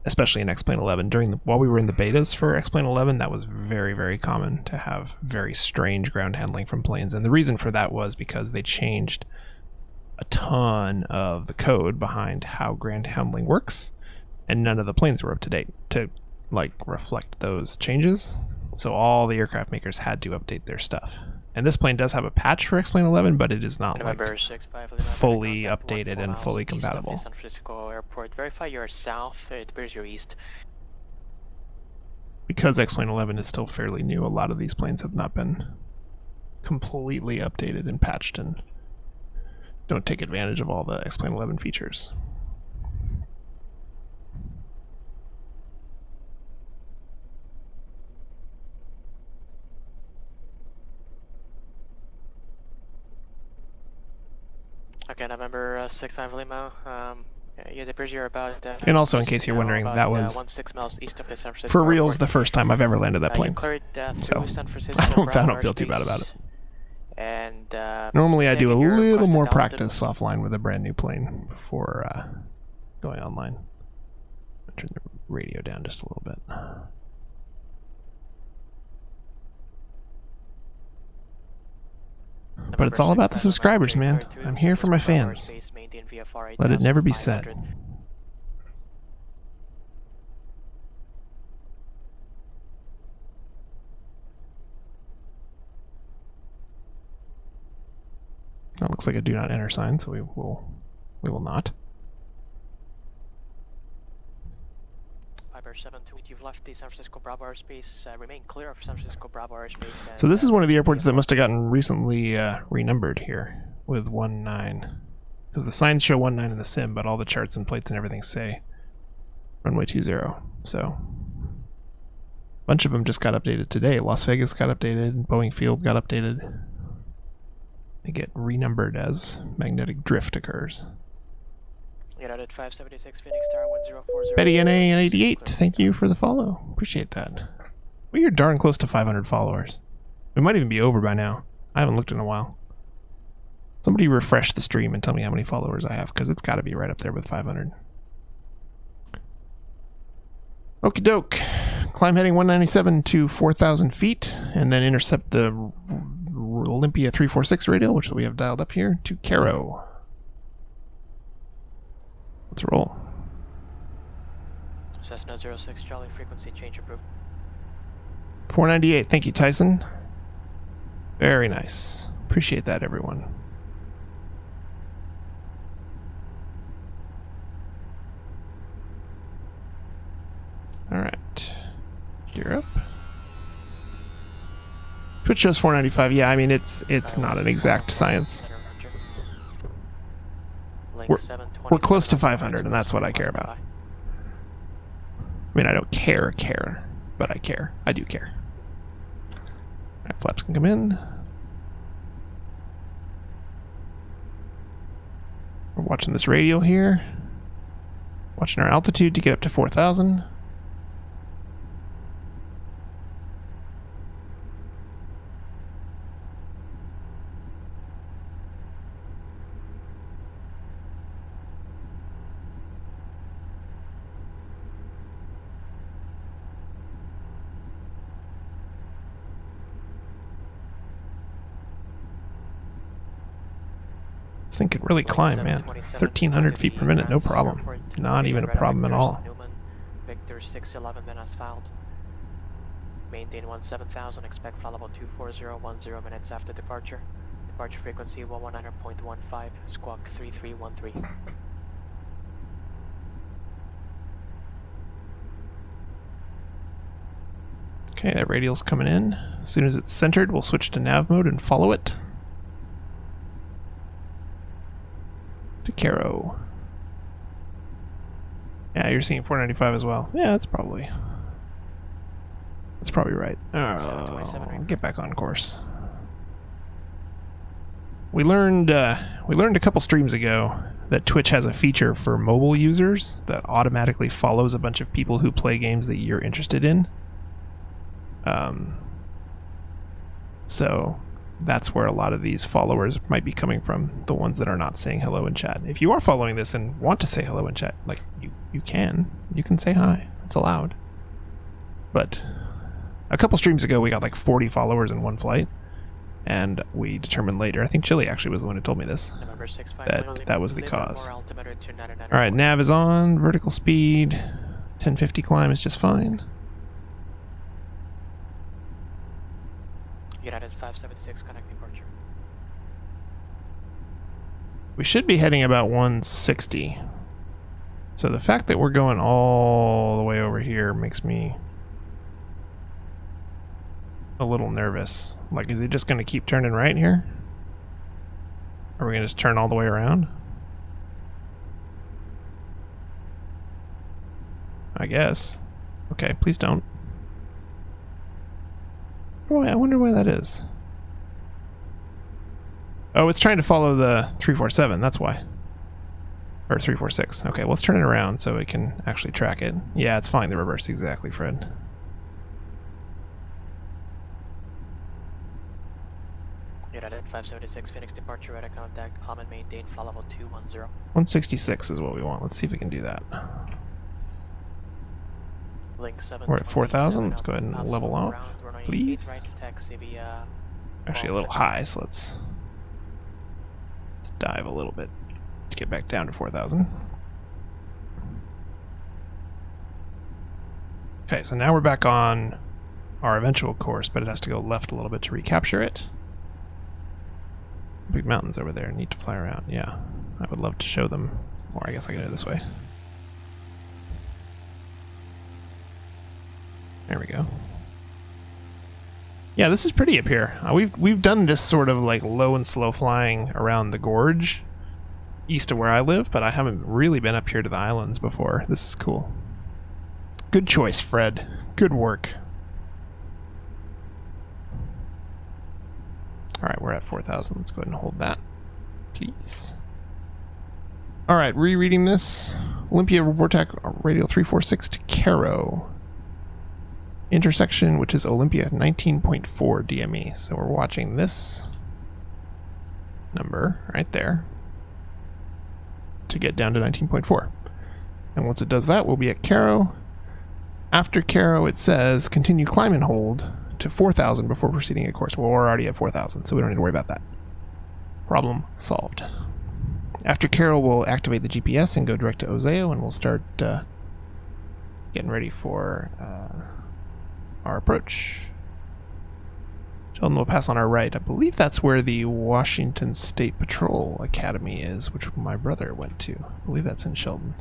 especially in X-Plane 11. While we were in the betas for X-Plane 11, that was very, very common to have very strange ground handling from planes. And the reason for that was because they changed a ton of the code behind how ground handling works, and none of the planes were up to date to like reflect those changes. So all the aircraft makers had to update their stuff. And this plane does have a patch for X-Plane 11, but it is not like fully updated and fully compatible. San Francisco Airport. Verify you're south. It appears you're east. Because X-Plane 11 is still fairly new, a lot of these planes have not been completely updated and patched and don't take advantage of all the X-Plane 11 features. Okay, November 65 Lima. Yeah, it appears you're about. And also, in case you're wondering, that was 16 miles east of the San Francisco for reals airport. the first time I've ever landed that plane. Cleared, So San Francisco I don't feel too bad about it. And normally I do a you're little across more the practice offline with a brand new plane before going online. I'll turn the radio down just a little bit. But it's all about the subscribers, man. I'm here for my fans. Let it never be said. That looks like a do not enter sign, so we will not. Viber 72, you've left the San Francisco Bravo airspace. Remain clear of San Francisco Bravo airspace. So this is one of the airports that must have gotten recently renumbered here with 19. Because the signs show 19 in the sim, but all the charts and plates and everything say runway 20. So a bunch of them just got updated today. Las Vegas got updated. Boeing Field got updated. They get renumbered as magnetic drift occurs. United 576 Phoenix Tower 1040. Betty NA 88, thank you for the follow. Appreciate that. We are darn close to 500 followers. We might even be over by now. I haven't looked in a while. Somebody refresh the stream and tell me how many followers I have, because it's got to be right up there with 500. Okie doke. Climb heading 197 to 4,000 feet, and then intercept the Olympia 346 radial, which we have dialed up here, to Caro. Let's roll. Cessna 06 Charlie, frequency change approved. 498, thank you, Tyson. Very nice. Appreciate that, everyone. Alright. Gear up. Twitch shows 495. Yeah, I mean, it's not an exact science. We're close to 500, and that's what I care about. I mean, I don't care, but I care. I do care. Flaps can come in. We're watching this radial here. Watching our altitude to get up to 4,000. This thing could really climb, man. 1,300 feet per minute, no problem. Not even a problem at all. Victor 611 then as filed. Maintain 17,000, expect flight level 240 minutes after departure. Departure frequency 119.15, squawk 3313. Okay, that radial's coming in. As soon as it's centered, we'll switch to nav mode and follow it. To Caro. Yeah, you're seeing 495 as well. Yeah, that's probably right. Oh, get back on course. We learned a couple streams ago that Twitch has a feature for mobile users that automatically follows a bunch of people who play games that you're interested in. So that's where a lot of these followers might be coming from, the ones that are not saying hello in chat. If you are following this and want to say hello in chat, like you can say hi. It's allowed. But a couple streams ago, we got like 40 followers in one flight, and we determined later, I think Chili actually was the one who told me this, that was the cause. All right, nav is on, vertical speed, 1050 climb is just fine. United 576, connect departure. We should be heading about 160. So the fact that we're going all the way over here makes me a little nervous. Like, is he just going to keep turning right here? Are we going to just turn all the way around? I guess. Okay, please don't. I wonder why that is. Oh, it's trying to follow the 347, that's why. Or 346. Okay, let's turn it around so it can actually track it. Yeah, it's following the reverse, exactly, Fred. United 576, Phoenix departure, radar contact, climb and maintain flight level 210. 166 is what we want. Let's see if we can do that. Link 7. We're at 4,000. Let's go ahead and level off, please. Right, taxi via Actually, a little high, so let's dive a little bit to get back down to 4,000. Okay, so now we're back on our eventual course, but it has to go left a little bit to recapture it. Big mountains over there, need to fly around. Yeah, I would love to show them, or I guess I can do it this way. There we go. Yeah, this is pretty up here. We've done this sort of like low and slow flying around the gorge east of where I live, but I haven't really been up here to the islands before. This is cool. Good choice, Fred. Good work. Alright, we're at 4,000. Let's go ahead and hold that, please. Alright, rereading this. Olympia Vortex Radial 346 to Caro. Intersection, which is Olympia 19.4 DME. So we're watching this number right there to get down to 19.4. And once it does that, we'll be at Caro. After Caro, it says continue climb and hold to 4,000 before proceeding a course. Well, we're already at 4,000, so we don't need to worry about that. Problem solved. After Caro, we'll activate the GPS and go direct to Ozeo, and we'll start getting ready for our approach. Sheldon will pass on our right. I believe that's where the Washington State Patrol Academy is, which my brother went to. I believe that's in Sheldon.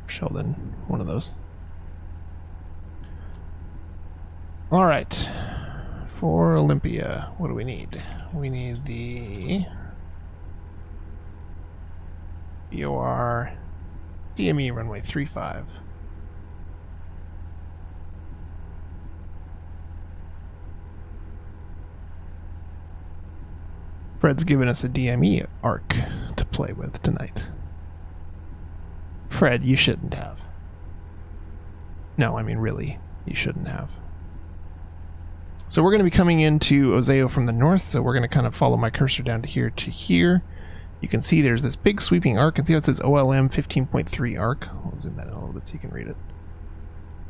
Sheldon, one of those. Alright. For Olympia, what do we need? We need the BOR DME runway 35. Fred's given us a DME arc to play with tonight. Fred, you shouldn't have. No, I mean really, you shouldn't have. So we're going to be coming into Oseo from the north, so we're going to kind of follow my cursor down to here. You can see there's this big sweeping arc, and see how it says OLM 15.3 arc? I'll zoom that in a little bit so you can read it.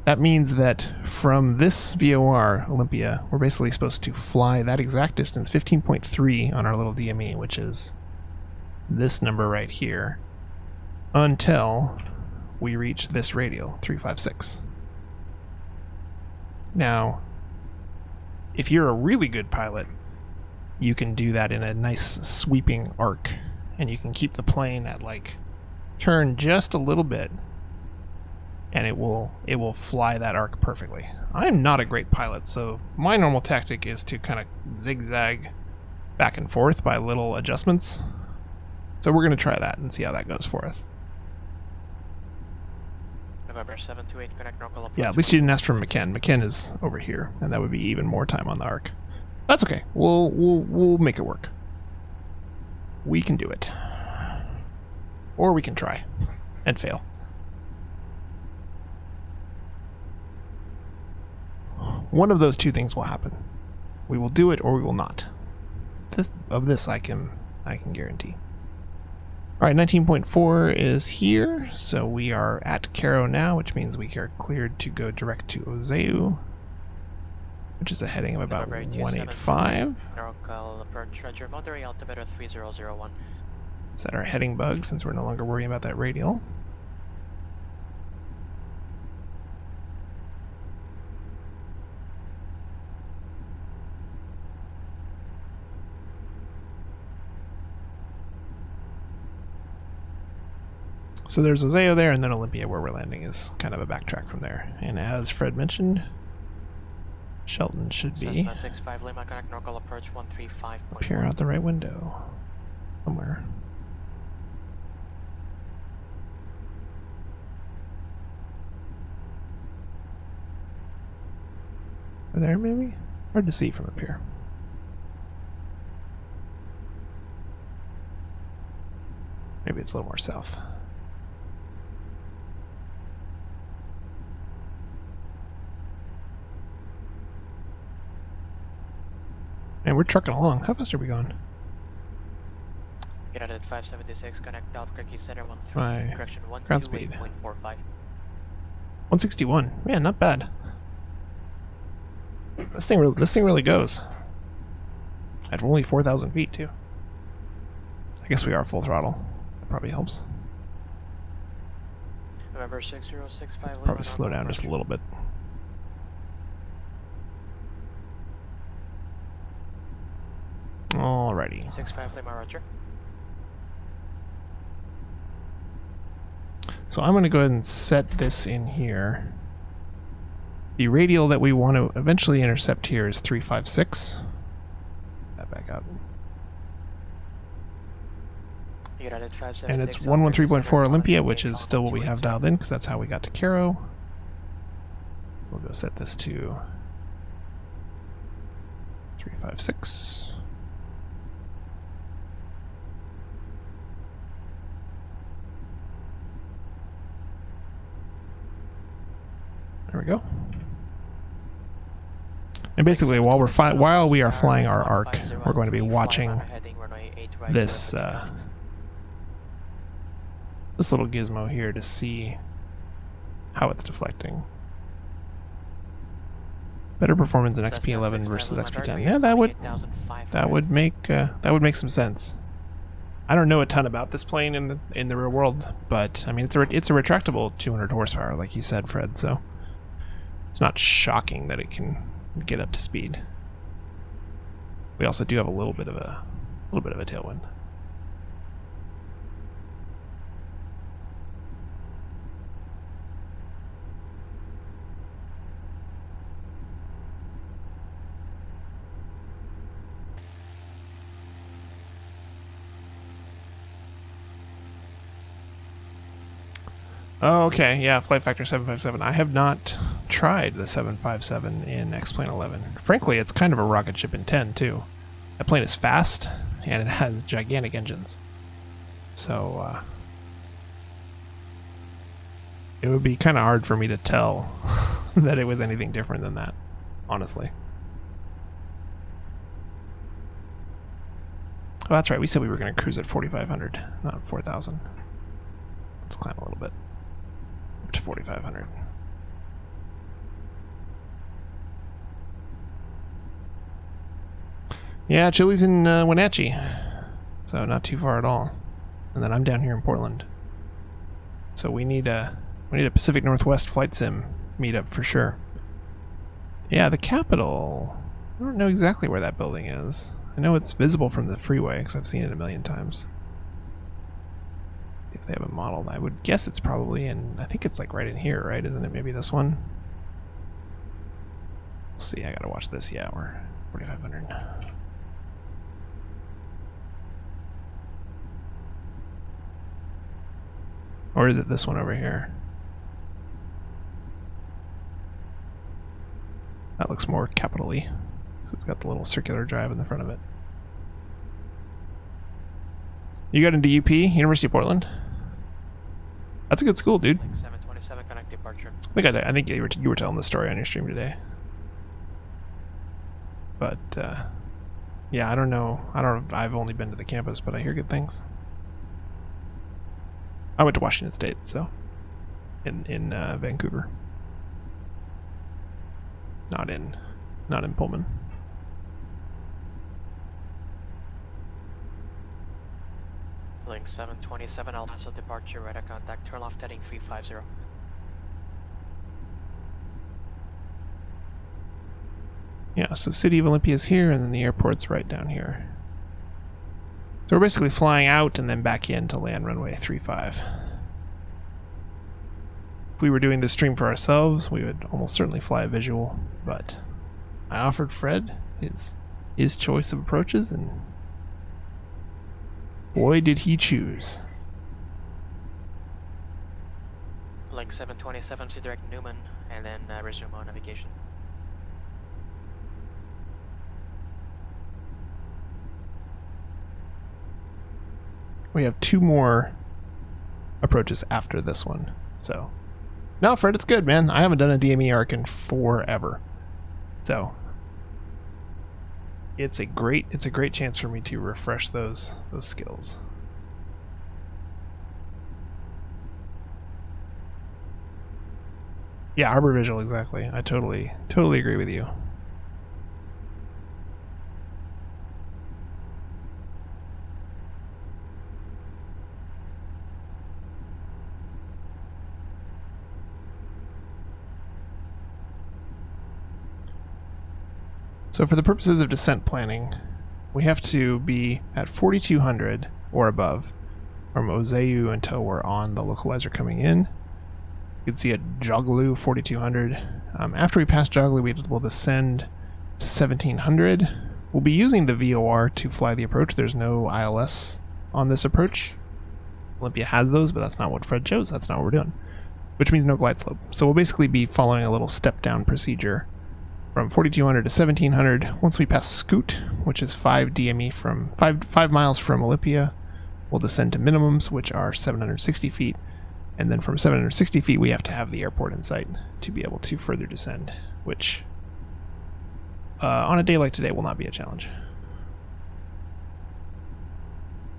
That means that from this VOR, Olympia, we're basically supposed to fly that exact distance, 15.3 on our little DME, which is this number right here, until we reach this radial, 356. Now, if you're a really good pilot, you can do that in a nice sweeping arc, and you can keep the plane at like turn just a little bit, and it will fly that arc perfectly. I'm not a great pilot, so my normal tactic is to kind of zigzag back and forth by little adjustments. So we're going to try that and see how that goes for us. November 728, connect local approach. Yeah, at least you didn't ask for McKen. McKen is over here, and that would be even more time on the arc. That's okay. We'll make it work. We can do it. Or we can try and fail. One of those two things will happen. We will do it or we will not. This I can guarantee. Alright, 19.4 is here, so we are at Cairo now, which means we are cleared to go direct to Oseo, which is a heading of about 185. Local approach, Roger, Monterey altimeter 3001. Set our heading bug since we're no longer worrying about that radial. So there's Oseo there, and then Olympia where we're landing is kind of a backtrack from there. And as Fred mentioned, Shelton should be Cessna 65 Lima, connect local approach 135.1. appear out the right window somewhere. Over there, maybe? Hard to see from up here. Maybe it's a little more south. And we're trucking along. How fast are we going? United 576, connect Albuquerque Center 13, My correction ground speed. 128.45. 161. Man, not bad. This thing really goes. At only 4,000 feet too. I guess we are full throttle. That probably helps. November 6065 Lima, Probably slow down just a little bit. Alrighty. 65 Lima, Roger. So I'm going to go ahead and set this in here. The radial that we want to eventually intercept here is 356. That back up. United 576. And it's 113.4 Olympia, which is still what we have dialed in because that's how we got to Cairo. We'll go set this to 356. There we go. And basically, while we are flying our arc, we're going to be watching this this little gizmo here to see how it's deflecting. Better performance in XP11 versus XP10. Yeah, that would make some sense. I don't know a ton about this plane in the real world, but I mean it's a retractable 200 horsepower, like you said, Fred. So it's not shocking that it can get up to speed. We also do have a little bit of a tailwind. Oh, okay, yeah, flight factor 757. I have not tried the 757 in X-Plane 11. Frankly, it's kind of a rocket ship in 10, too. That plane is fast, and it has gigantic engines. So it would be kind of hard for me to tell that it was anything different than that, honestly. Oh, that's right. We said we were going to cruise at 4,500, not 4,000. Let's climb a little bit up to 4,500. Yeah, Chili's in Wenatchee, so not too far at all. And then I'm down here in Portland. So we need a Pacific Northwest flight sim meetup for sure. Yeah, the Capitol. I don't know exactly where that building is. I know it's visible from the freeway because I've seen it a million times. If they have it modeled, I would guess it's probably in, I think it's like right in here, right? Isn't it maybe this one? Let's see, I gotta watch this. Yeah, we're 4,500. Or is it this one over here? That looks more capital-y. It's got the little circular drive in the front of it. You got into UP, University of Portland? That's a good school, dude. 727 connect departure. I think you were telling the story on your stream today. But yeah, I don't know. I've only been to the campus, but I hear good things. I went to Washington State, so in Vancouver. Not in Pullman. Link 727 El Paso departure, radar contact, turn left heading 350. Yeah, so City of Olympia is here, and then the airport's right down here. So we're basically flying out and then back in to land runway 35. If we were doing this stream for ourselves, we would almost certainly fly a visual, but I offered Fred his choice of approaches, and boy did he choose. Link 727 to direct Newman, and then resume on navigation. We have 2 more approaches after this one, so. No, Fred, it's good, man. I haven't done a DME arc in forever. So it's a great chance for me to refresh those skills. Yeah, harbor visual, exactly. I totally agree with you. So for the purposes of descent planning, we have to be at 4,200 or above from Ozeyu until we're on the localizer coming in. You can see at Joglu 4,200. After we pass Joglu, we'll descend to 1,700. We'll be using the VOR to fly the approach. There's no ILS on this approach. Olympia has those, but that's not what Fred chose. That's not what we're doing, which means no glide slope. So we'll basically be following a little step down procedure from 4,200 to 1,700. Once we pass Scoot, which is 5 DME from 5 miles from Olympia, we'll descend to minimums, which are 760 feet. And then from 760 feet, we have to have the airport in sight to be able to further descend, which on a day like today will not be a challenge.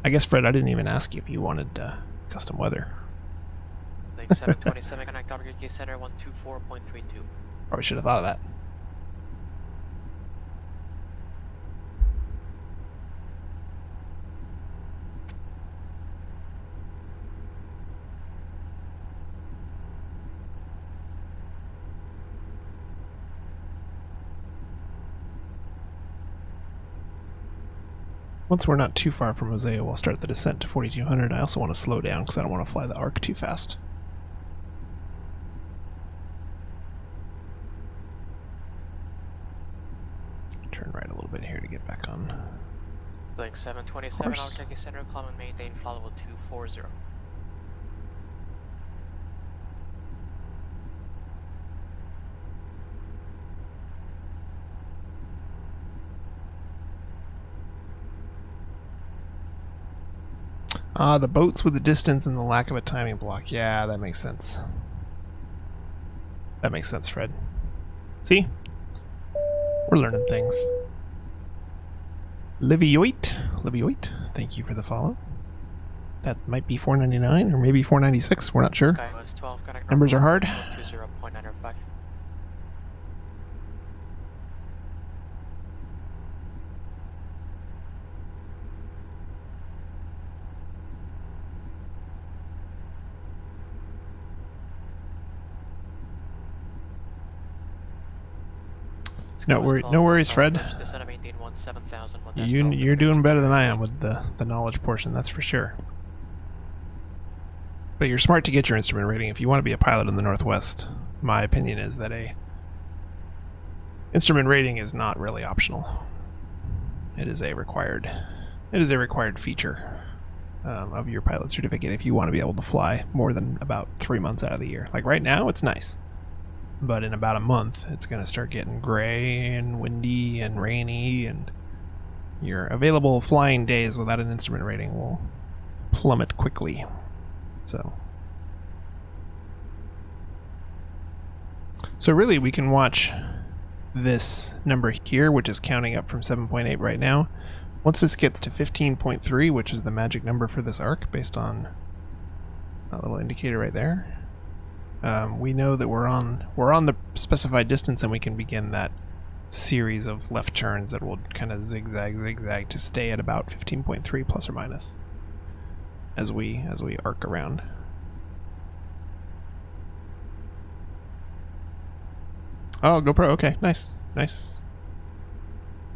I guess, Fred, I didn't even ask you if you wanted custom weather. Link 727 connect Albuquerque Center 124.32. Probably should have thought of that. Once we're not too far from Moseo, we'll start the descent to 4,200. I also want to slow down because I don't want to fly the arc too fast. Turn right a little bit here to get back on. Link 727 Albuquerque Center, climb and maintain flight level 240. Ah, the boats with the distance and the lack of a timing block. Yeah, that makes sense. That makes sense, Fred. See? We're learning things. Livioit, thank you for the follow. That might be 499 or maybe 496. We're not sure. SkyWest 12, connect Numbers are hard. 120.905. No worries, Fred. You're doing better than I am with the knowledge portion, that's for sure. But you're smart to get your instrument rating if you want to be a pilot in the Northwest. My opinion is that a instrument rating is not really optional. It is a required feature of your pilot certificate if you want to be able to fly more than about 3 months out of the year. Like right now, it's nice. But in about a month, it's going to start getting gray and windy and rainy, and your available flying days without an instrument rating will plummet quickly. So really, we can watch this number here, which is counting up from 7.8 right now. Once this gets to 15.3, which is the magic number for this arc, based on a little indicator right there. We know that we're on the specified distance, and we can begin that series of left turns that will kind of zigzag to stay at about 15.3 plus or minus as we arc around. Oh, GoPro, okay, nice.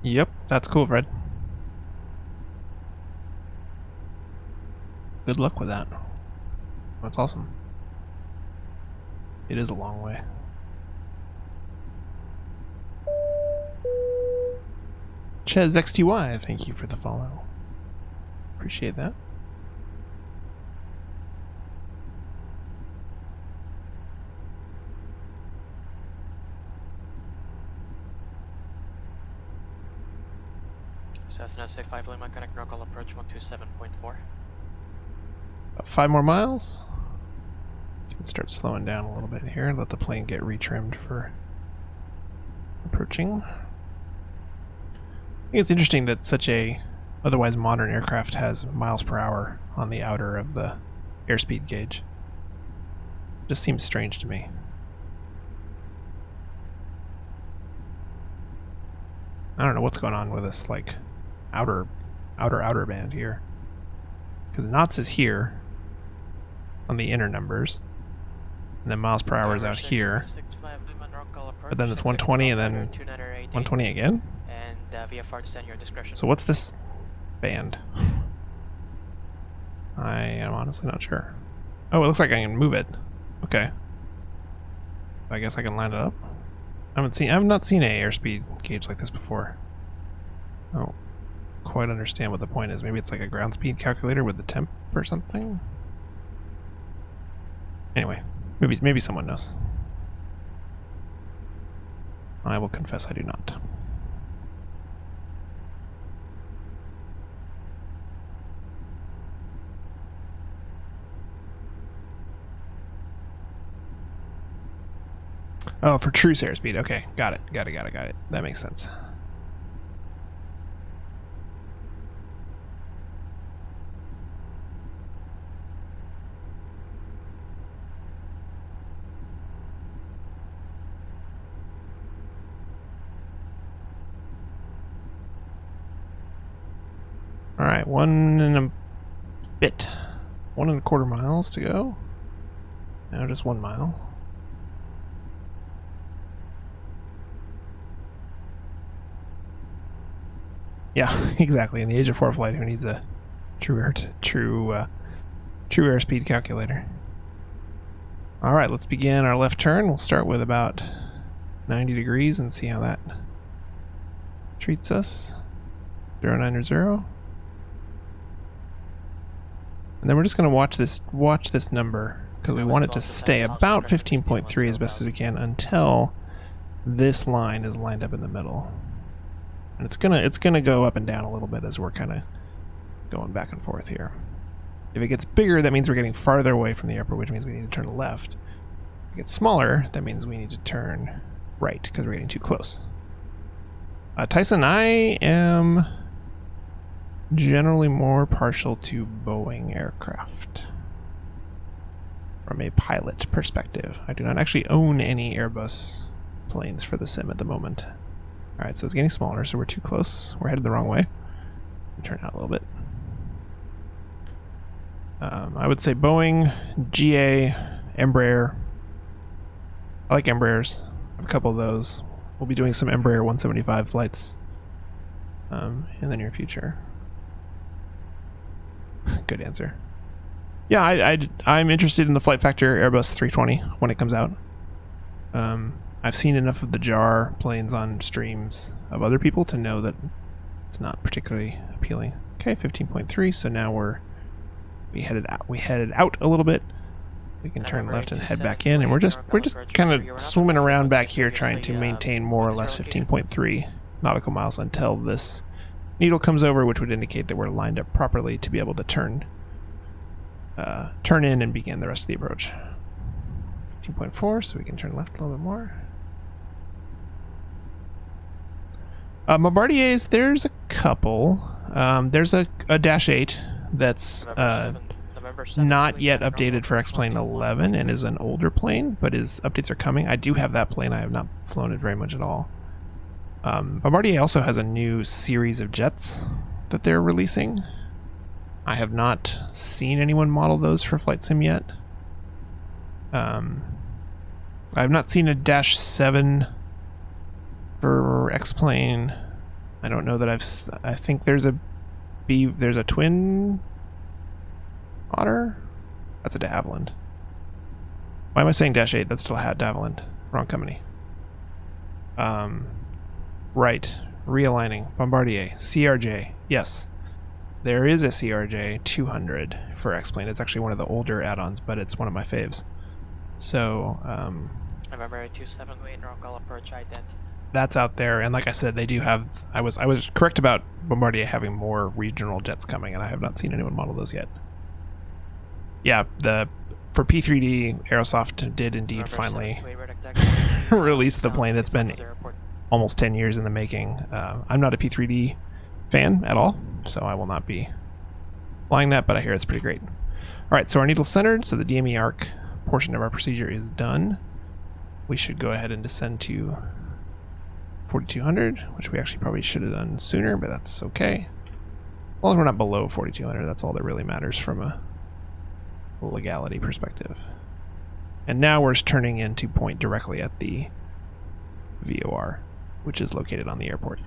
Yep, that's cool, Fred. Good luck with that. That's awesome. It is a long way. Ches XTY, thank you for the follow. Appreciate that. Cessna SA5 Lima, connect local approach 127.4. About 5 more miles. Can start slowing down a little bit here. Let the plane get retrimmed for approaching. I think it's interesting that such a otherwise modern aircraft has miles per hour on the outer of the airspeed gauge. Just seems strange to me. I don't know what's going on with this like outer band here, because knots is here on the inner numbers, and then miles per hour is out here, but then it's 120 and then 120 again. And VFR to your discretion. So what's this band? I am honestly not sure. Oh, it looks like I can move it. Okay, I guess I can line it up. I've not seen a airspeed gauge like this before. I don't quite understand what the point is. Maybe it's like a ground speed calculator with the temp or something. Anyway, maybe someone knows. I will confess I do not. Oh, for truce airspeed. Okay, got it. That makes sense. All right, 1.25 miles to go. Now just 1 mile. Yeah, exactly. In the age of FlyteAir, who needs a true airspeed calculator? All right, let's begin our left turn. We'll start with about 90 degrees and see how that treats us. 090. And then we're just going to watch this number, because we want it to stay about 15.3 as best as we can until this line is lined up in the middle. And it's gonna go up and down a little bit as we're kind of going back and forth here. If it gets bigger, that means we're getting farther away from the airport, which means we need to turn left. If it gets smaller, that means we need to turn right because we're getting too close. Tyson, I am generally more partial to Boeing aircraft from a pilot perspective. I do not actually own any Airbus planes for the sim at the moment. Alright, so it's getting smaller, so we're too close. We're headed the wrong way. Turn out a little bit. I would say Boeing, GA, Embraer. I like Embraers. I have a couple of those. We'll be doing some Embraer 175 flights in the near future. Good answer. Yeah, I'm interested in the Flight Factor Airbus 320 when it comes out. I've seen enough of the JAR planes on streams of other people to know that it's not particularly appealing. Okay, 15.3. So now we headed out a little bit. We can turn left and head back in, and we're just kind of swimming around back here trying to maintain more or less 15.3 nautical miles until this needle comes over, which would indicate that we're lined up properly to be able to turn in and begin the rest of the approach. 15.4, so we can turn left a little bit more. Bombardiers, there's a couple. There's a Dash 8 that's not yet updated for X-Plane 11 and is an older plane, but his updates are coming. I do have that plane. I have not flown it very much at all. Bombardier also has a new series of jets that they're releasing. I have not seen anyone model those for Flight Sim yet. I have not seen a Dash 7 for X-Plane. I don't know that I think there's a twin otter? That's a de Havilland. Why am I saying Dash 8? That's still a de Havilland. Wrong company. Right. Realigning. Bombardier. CRJ. Yes. There is a CRJ 200 for X-Plane. It's actually one of the older add-ons, but it's one of my faves. So, November 278 Rockall approach ident. That's out there, and like I said, they do have. I was correct about Bombardier having more regional jets coming, and I have not seen anyone model those yet. Yeah, for P3D, Aerosoft did indeed finally release the plane that's been almost 10 years in the making. I'm not a P3D fan at all, so I will not be flying that, but I hear it's pretty great. All right, so our needle's centered, so the DME arc portion of our procedure is done. We should go ahead and descend to 4200, which we actually probably should have done sooner, but that's okay. As long as we're not below 4200, that's all that really matters from a legality perspective. And now we're turning in to point directly at the VOR, which is located on the airport.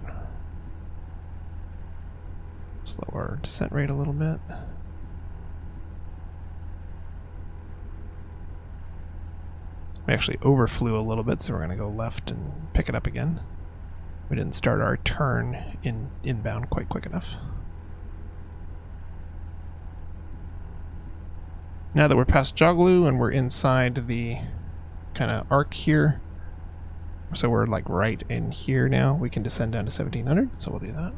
Slow our descent rate a little bit. We actually overflew a little bit, so we're going to go left and pick it up again. We didn't start our turn inbound quite quick enough. Now that we're past Joglu and we're inside the kind of arc here, so we're like right in here now, we can descend down to 1700, so we'll do that.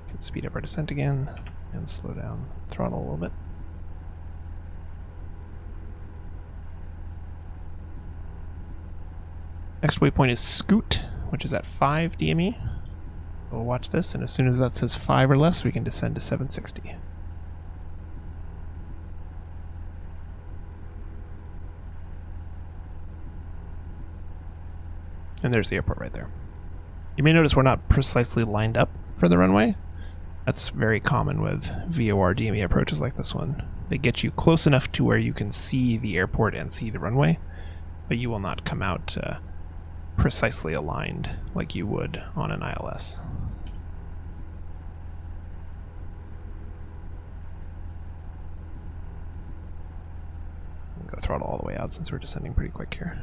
We can speed up our descent again and slow down throttle a little bit. Next waypoint is Scoot, which is at 5 DME. We'll watch this, and as soon as that says 5 or less, we can descend to 760. And there's the airport right there. You may notice we're not precisely lined up for the runway. That's very common with VOR DME approaches like this one. They get you close enough to where you can see the airport and see the runway, but you will not come out precisely aligned like you would on an ILS. Go throttle all the way out since we're descending pretty quick here.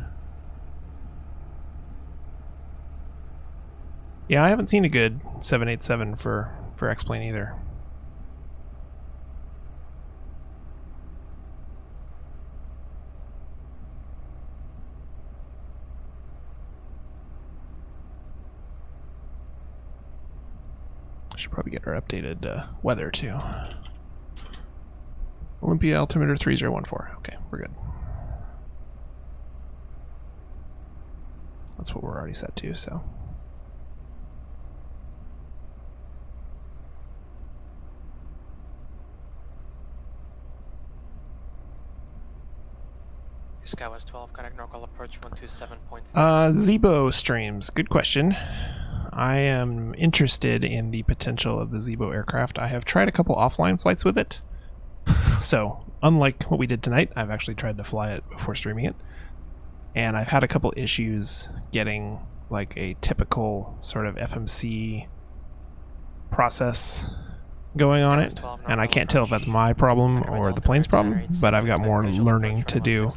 Yeah, I haven't seen a good 787 for X-Plane either. Should probably get our updated weather too. Olympia altimeter 3014. Okay, we're good. That's what we're already set to, so. Skywest 12, connect normal approach 127.5. Zebo streams. Good question. I am interested in the potential of the Zebo aircraft. I have tried a couple offline flights with it. So, unlike what we did tonight, I've actually tried to fly it before streaming it. And I've had a couple issues getting like a typical sort of FMC process going on it. And I can't tell if that's my problem or the plane's problem, but I've got more learning to do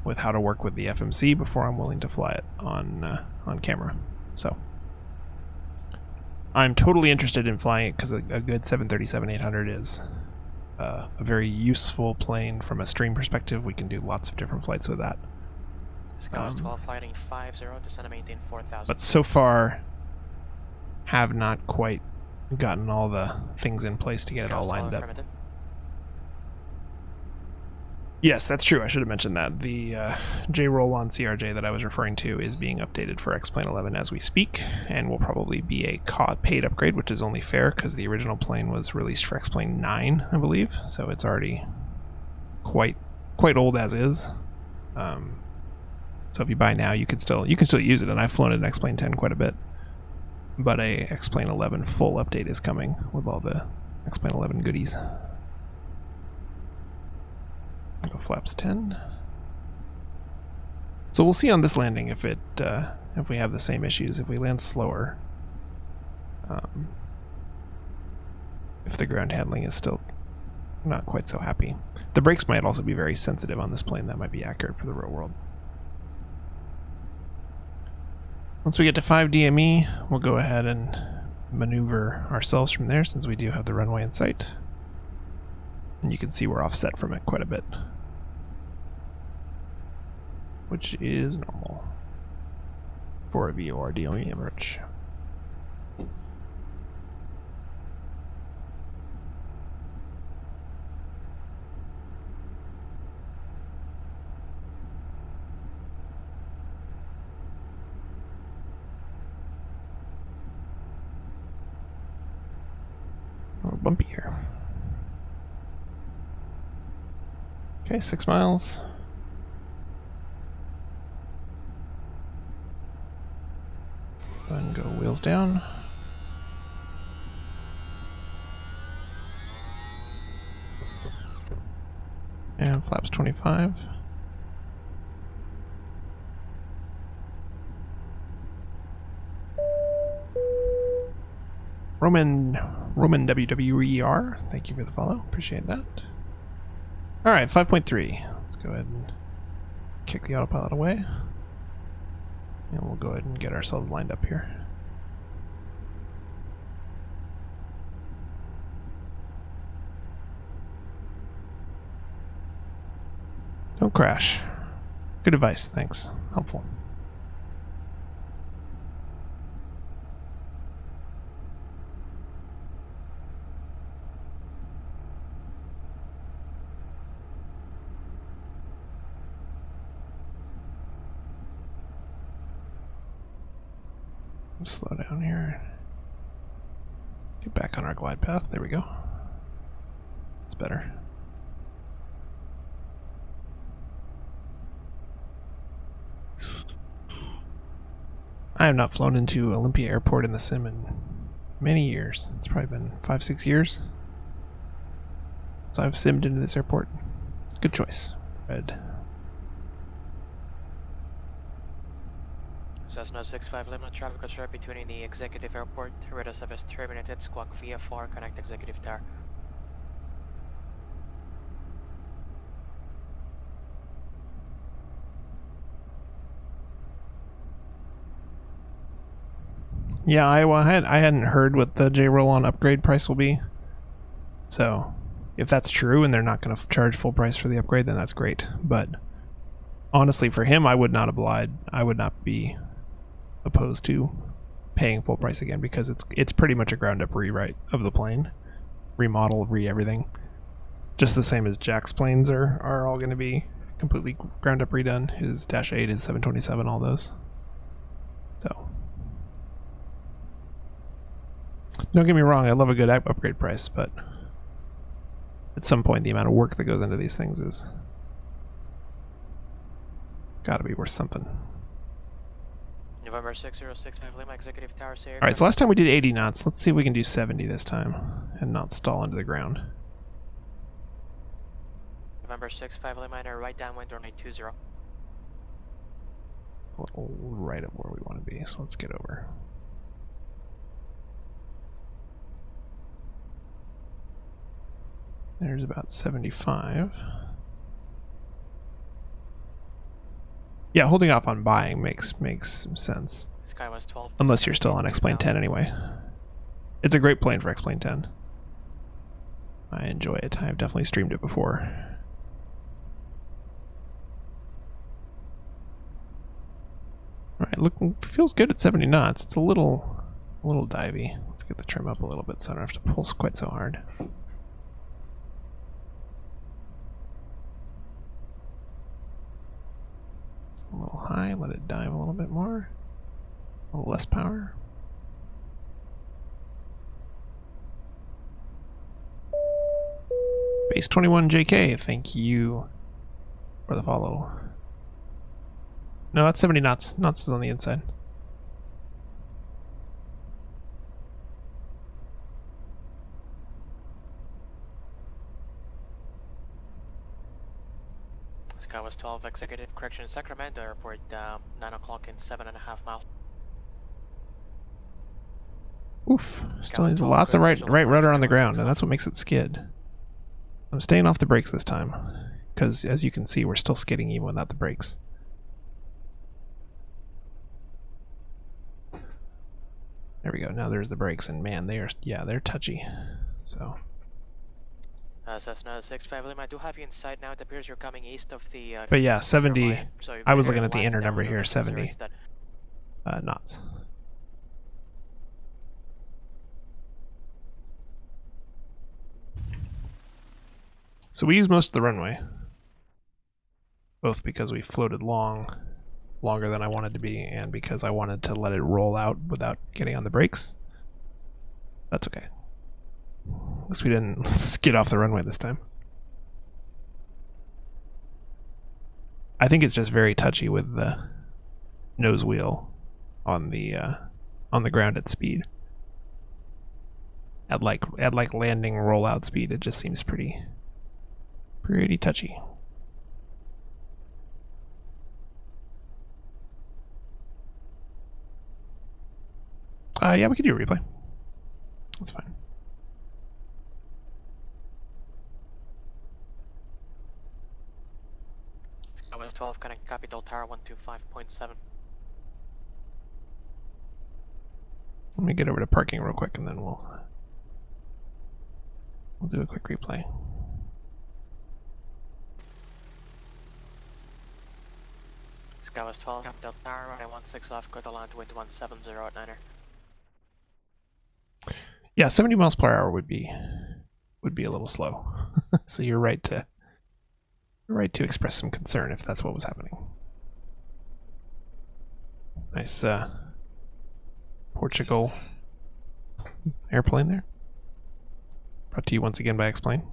with how to work with the FMC before I'm willing to fly it on camera. So I'm totally interested in flying it because a good 737-800 is a very useful plane from a stream perspective. We can do lots of different flights with that. Skywest 12, flighting 50, descend and maintain 4,000. But so far, have not quite gotten all the things in place to get it all lined up. Yes, that's true. I should have mentioned that. The J-Roll-On CRJ that I was referring to is being updated for X-Plane 11 as we speak, and will probably be a paid upgrade, which is only fair because the original plane was released for X-Plane 9, I believe, so it's already quite old as is. So if you buy now, you can still use it, and I've flown an X-Plane 10 quite a bit. But a X-Plane 11 full update is coming with all the X-Plane 11 goodies. Go flaps 10. So we'll see on this landing if we have the same issues. If we land slower, if the ground handling is still not quite so happy. The brakes might also be very sensitive on this plane. That might be accurate for the real world. Once we get to 5 DME, we'll go ahead and maneuver ourselves from there since we do have the runway in sight. And you can see we're offset from it quite a bit, which is normal for a VOR DME approach. A little bumpy here. Okay, 6 miles. Go ahead and go wheels down. And flaps 25. Roman WWER, thank you for the follow. Appreciate that. Alright, 5.3. Let's go ahead and kick the autopilot away. And we'll go ahead and get ourselves lined up here. Don't crash. Good advice, thanks. Helpful. Slow down here. Get back on our glide path. There we go. It's better. I have not flown into Olympia Airport in the sim in many years. It's probably been 5-6 years since I've simmed into this airport. Good choice, Red. Cessna 65 Lima, traffic control between the executive airport. Radar service terminated. Squawk VFR, connect executive tower. Yeah, I hadn't heard what the J-Roll-On upgrade price will be. So, if that's true and they're not going to charge full price for the upgrade, then that's great. But honestly, for him, I would not be opposed to paying full price again because it's pretty much a ground up rewrite of the plane, remodel, everything. Just the same as Jack's planes are all going to be completely ground up redone. His Dash 8, his 727, all those. So, don't get me wrong, I love a good upgrade price, but at some point the amount of work that goes into these things is gotta be worth something. November 6065 Lima Executive Tower, say. Alright, so last time we did 80 knots. Let's see if we can do 70 this time and not stall into the ground. November 65 Lima, enter right downwind, runway 20. A little right of where we want to be, so let's get over. There's about 75. Yeah, holding off on buying makes some sense. Sky was 12. Unless you're still on X-Plane 10 anyway. It's a great plane for X-Plane 10. I enjoy it. I've definitely streamed it before. Alright, feels good at 70 knots. It's a little divey. Let's get the trim up a little bit so I don't have to pulse quite so hard. A little high, let it dive a little bit more. A little less power. Base 21 JK, thank you for the follow. No, that's 70 knots. Knots is on the inside. Sky was 12, executive correction, Sacramento Airport, 9 o'clock in 7.5 miles. Oof, still needs lots of right rudder on the ground, and that's what makes it skid. I'm staying off the brakes this time, because as you can see, we're still skidding even without the brakes. There we go, now there's the brakes, and man, they're touchy, so. Cessna 65 Lima, I do have you in sight now. It appears you're coming east of the... but yeah, 70, line, so I was looking at the inner number here, 70 knots. So we used most of the runway, both because we floated longer than I wanted to be, and because I wanted to let it roll out without getting on the brakes. That's okay. At least we didn't skid off the runway this time. I think it's just very touchy with the nose wheel on the ground at speed. At like landing rollout speed, it just seems pretty touchy. Yeah, we could do a replay. That's fine. Sky was 12, connect Capital Tower 125.7. Let me get over to parking real quick, and then we'll do a quick replay. Sky was 12, Capital Tower, runway 16 off, clear the land, wind 170 at 9er. Yeah, 70 miles per hour would be a little slow. So you're right to express some concern if that's what was happening. Nice Portugal airplane there. Brought to you once again by X-Plane.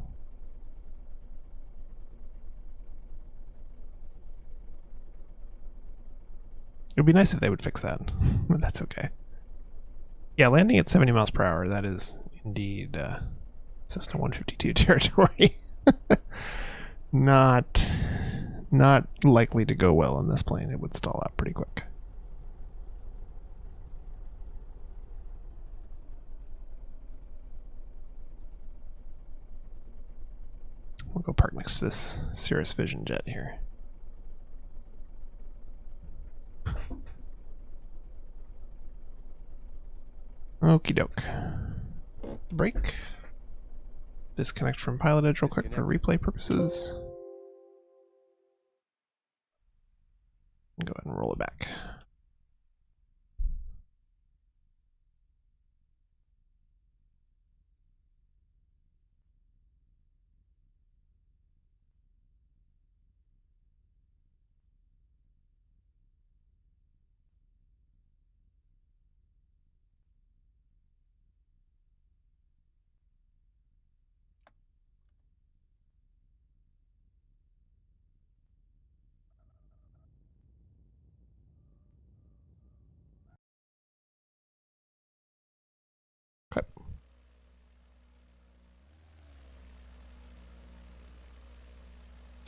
It would be nice if they would fix that, but that's okay. Yeah, landing at 70 miles per hour, that is indeed Cessna 152 territory. Not likely to go well in this plane. It would stall out pretty quick. We'll go park next to this Cirrus Vision jet here. Okie doke. Brake. Disconnect from pilot edge real quick for replay purposes. Go ahead and roll it back.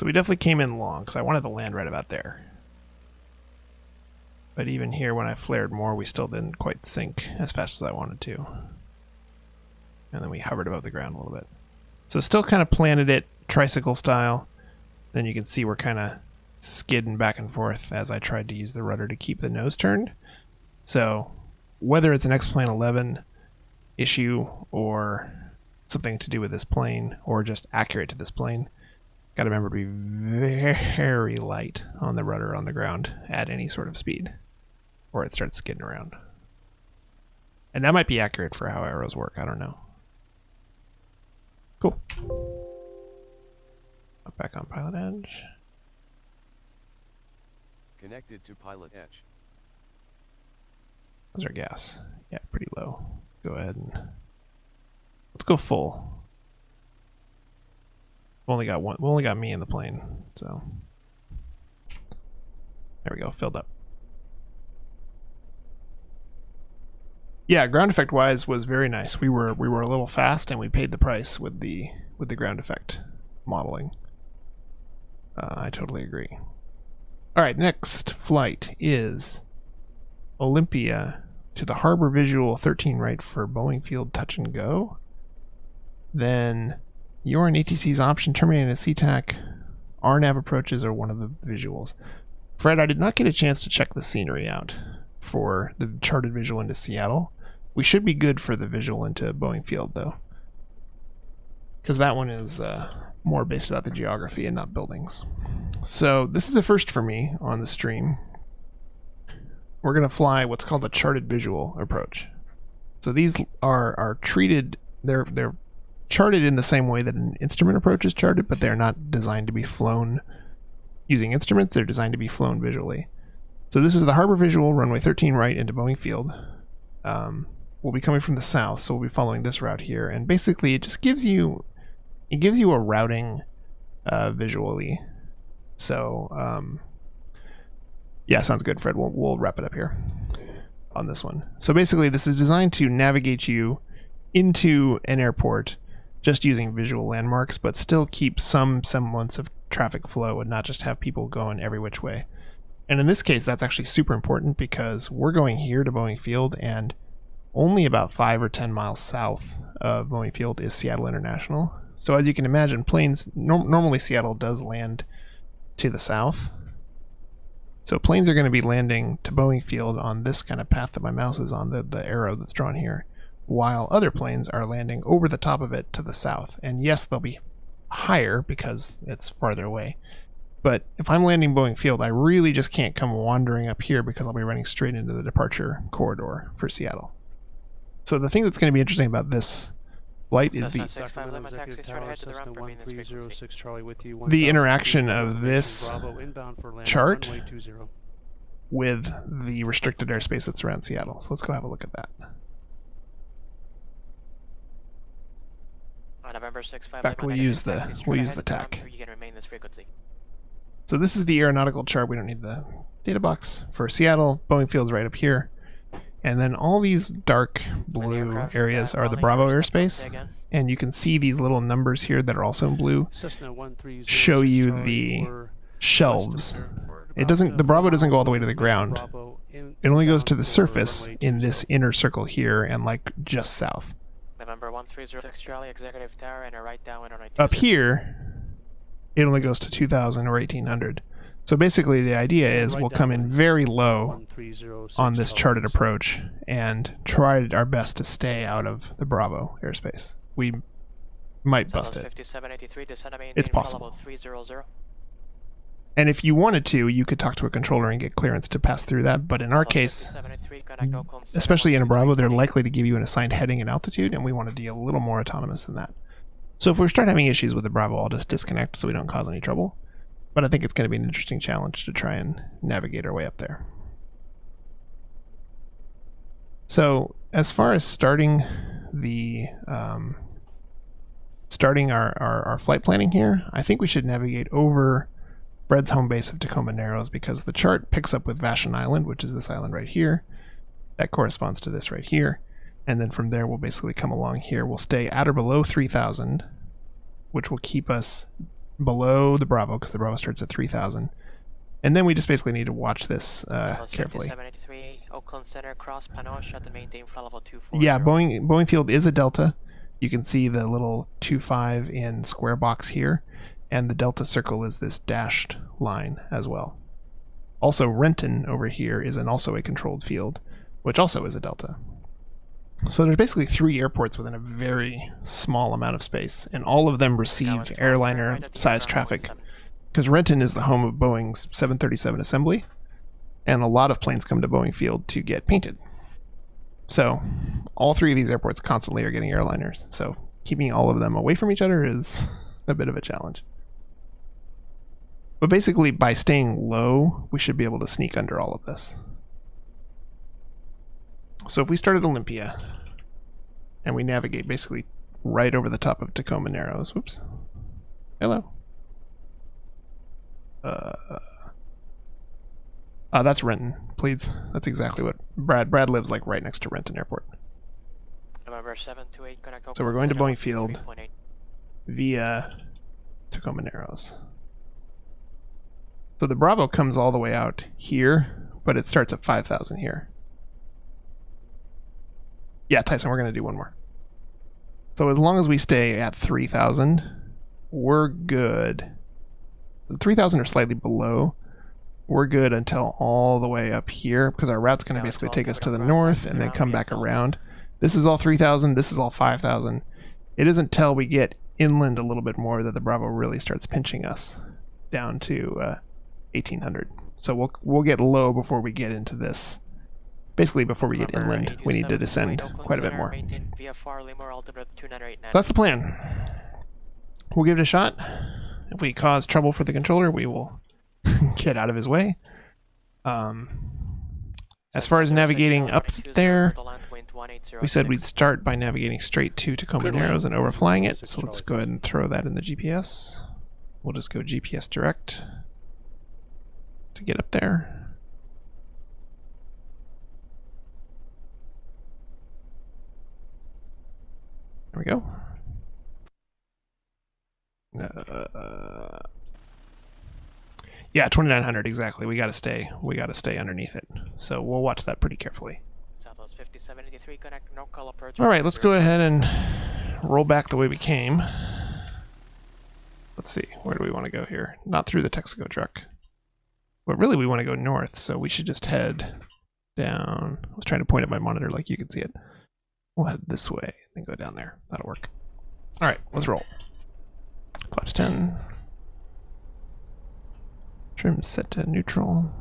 So we definitely came in long because I wanted to land right about there. But even here, when I flared more, we still didn't quite sink as fast as I wanted to. And then we hovered above the ground a little bit. So still kind of planted it tricycle style. Then you can see we're kind of skidding back and forth as I tried to use the rudder to keep the nose turned. So whether it's an X-Plane 11 issue or something to do with this plane or just accurate to this plane, got to remember to be very light on the rudder on the ground at any sort of speed, or it starts skidding around. And that might be accurate for how arrows work, I don't know. Cool. Up back on pilot edge. Connected to pilot edge. How's our gas? Yeah, pretty low. Go ahead and let's go full. We only got me in the plane, so there we go, filled up. Yeah, ground effect wise was very nice. We were a little fast, and we paid the price with the ground effect modeling. I totally agree. All right, next flight is Olympia to the Harbor Visual 13 right for Boeing Field Touch and Go. Then you're in ATC's option, terminating a SeaTac. RNAV approaches are one of the visuals. Fred, I did not get a chance to check the scenery out for the charted visual into Seattle. We should be good for the visual into Boeing Field, though, because that one is more based about the geography and not buildings. So this is a first for me on the stream. We're going to fly what's called the charted visual approach. So these are treated, they're charted in the same way that an instrument approach is charted, but they're not designed to be flown using instruments. They're designed to be flown visually. So this is the Harbor Visual, runway 13 right into Boeing Field. We'll be coming from the south, so we'll be following this route here. And basically, it just gives you a routing visually. So yeah, sounds good, Fred. We'll wrap it up here on this one. So basically, this is designed to navigate you into an airport just using visual landmarks, but still keep some semblance of traffic flow and not just have people going every which way. And in this case, that's actually super important because we're going here to Boeing Field, and only about 5 or 10 miles south of Boeing Field is Seattle International. So as you can imagine, planes, normally Seattle does land to the south. So planes are going to be landing to Boeing Field on this kind of path that my mouse is on, the arrow that's drawn here, while other planes are landing over the top of it to the south. And yes, they'll be higher because it's farther away. But if I'm landing Boeing Field, I really just can't come wandering up here because I'll be running straight into the departure corridor for Seattle. So the thing that's going to be interesting about this flight is the interaction of this chart with the restricted airspace that's around Seattle. So let's go have a look at that. November 6, In fact, we'll use the TAC. You can remain this frequency. So this is the aeronautical chart. We don't need the data box for Seattle. Boeing Field's right up here. And then all these dark blue areas are the Bravo airspace. And you can see these little numbers here that are also in blue show you the shelves. The Bravo doesn't go all the way to the ground. It only goes to the surface in this inner circle here and like just south. November 1306 Charlie, Executive Tower, and a right downwind on Up here, it only goes to 2000 or 1800. So basically the idea is we'll come in very low on this charted approach and try our best to stay out of the Bravo airspace. We might bust it. It's possible. And if you wanted to, you could talk to a controller and get clearance to pass through that. But in our case, especially in a Bravo, they're likely to give you an assigned heading and altitude, and we want to be a little more autonomous than that. So if we start having issues with the Bravo, I'll just disconnect so we don't cause any trouble. But I think it's going to be an interesting challenge to try and navigate our way up there. So as far as starting the our flight planning here, I think we should navigate over Fred's home base of Tacoma Narrows because the chart picks up with Vashon Island, which is this island right here. That corresponds to this right here. And then from there, we'll basically come along here. We'll stay at or below 3,000, which will keep us below the Bravo because the Bravo starts at 3,000. And then we just basically need to watch this carefully. 5783, Oakland Center, cross Panoche at the maintain flight level 240. Yeah, Boeing Field is a delta. You can see the little 25 in square box here, and the delta circle is this dashed line as well. Also, Renton over here is also a controlled field, which also is a delta. So there's basically 3 airports within a very small amount of space, and all of them receive airliner-sized traffic. Because Renton is the home of Boeing's 737 assembly, and a lot of planes come to Boeing Field to get painted. So all 3 of these airports constantly are getting airliners, so keeping all of them away from each other is a bit of a challenge. But basically, by staying low, we should be able to sneak under all of this. So if we start at Olympia, and we navigate basically right over the top of Tacoma Narrows. Whoops. Hello. That's Renton, please. That's exactly what Brad lives like right next to Renton Airport. November 728, connect Oakland. So we're going to Center, Boeing Field 3.8. via Tacoma Narrows. So the Bravo comes all the way out here, but it starts at 5,000 here. Yeah, Tyson, we're going to do one more. So as long as we stay at 3,000, we're good. 3,000 or slightly below, we're good until all the way up here, because our route's going to basically take us to the north and then come back around. This is all 3,000, this is all 5,000. It isn't until we get inland a little bit more that the Bravo really starts pinching us down to 1,800. So we'll get low before we get into this. Basically, before we get inland, we need to descend quite a bit more. That's the plan. We'll give it a shot. If we cause trouble for the controller, we will get out of his way. As far as navigating up there, we said we'd start by navigating straight to Tacoma Narrows and overflying it. So let's go ahead and throw that in the GPS. We'll just go GPS direct to get up there. There we go. Yeah, 2,900 exactly. We gotta stay underneath it. So we'll watch that pretty carefully. Southwest 5783, connect no call approach. All right, let's go ahead and roll back the way we came. Let's see, where do we want to go here? Not through the Texaco truck. But really, we want to go north, so we should just head down. I was trying to point at my monitor like you can see it. We'll head this way and go down there. That'll work. All right, let's roll. Flaps 10. Trim set to neutral.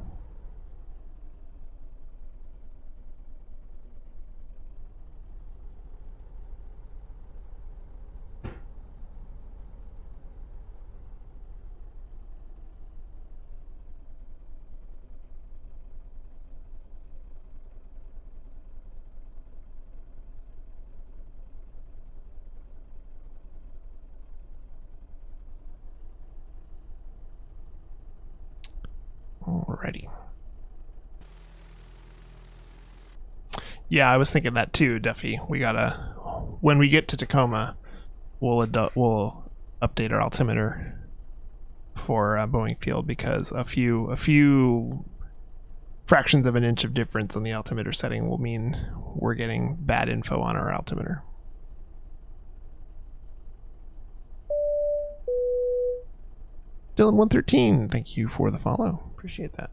Alrighty. Yeah, I was thinking that too, Duffy. We gotta, when we get to Tacoma, we'll update our altimeter for Boeing Field, because a few fractions of an inch of difference on the altimeter setting will mean we're getting bad info on our altimeter. Dylan113, thank you for the follow. Appreciate that.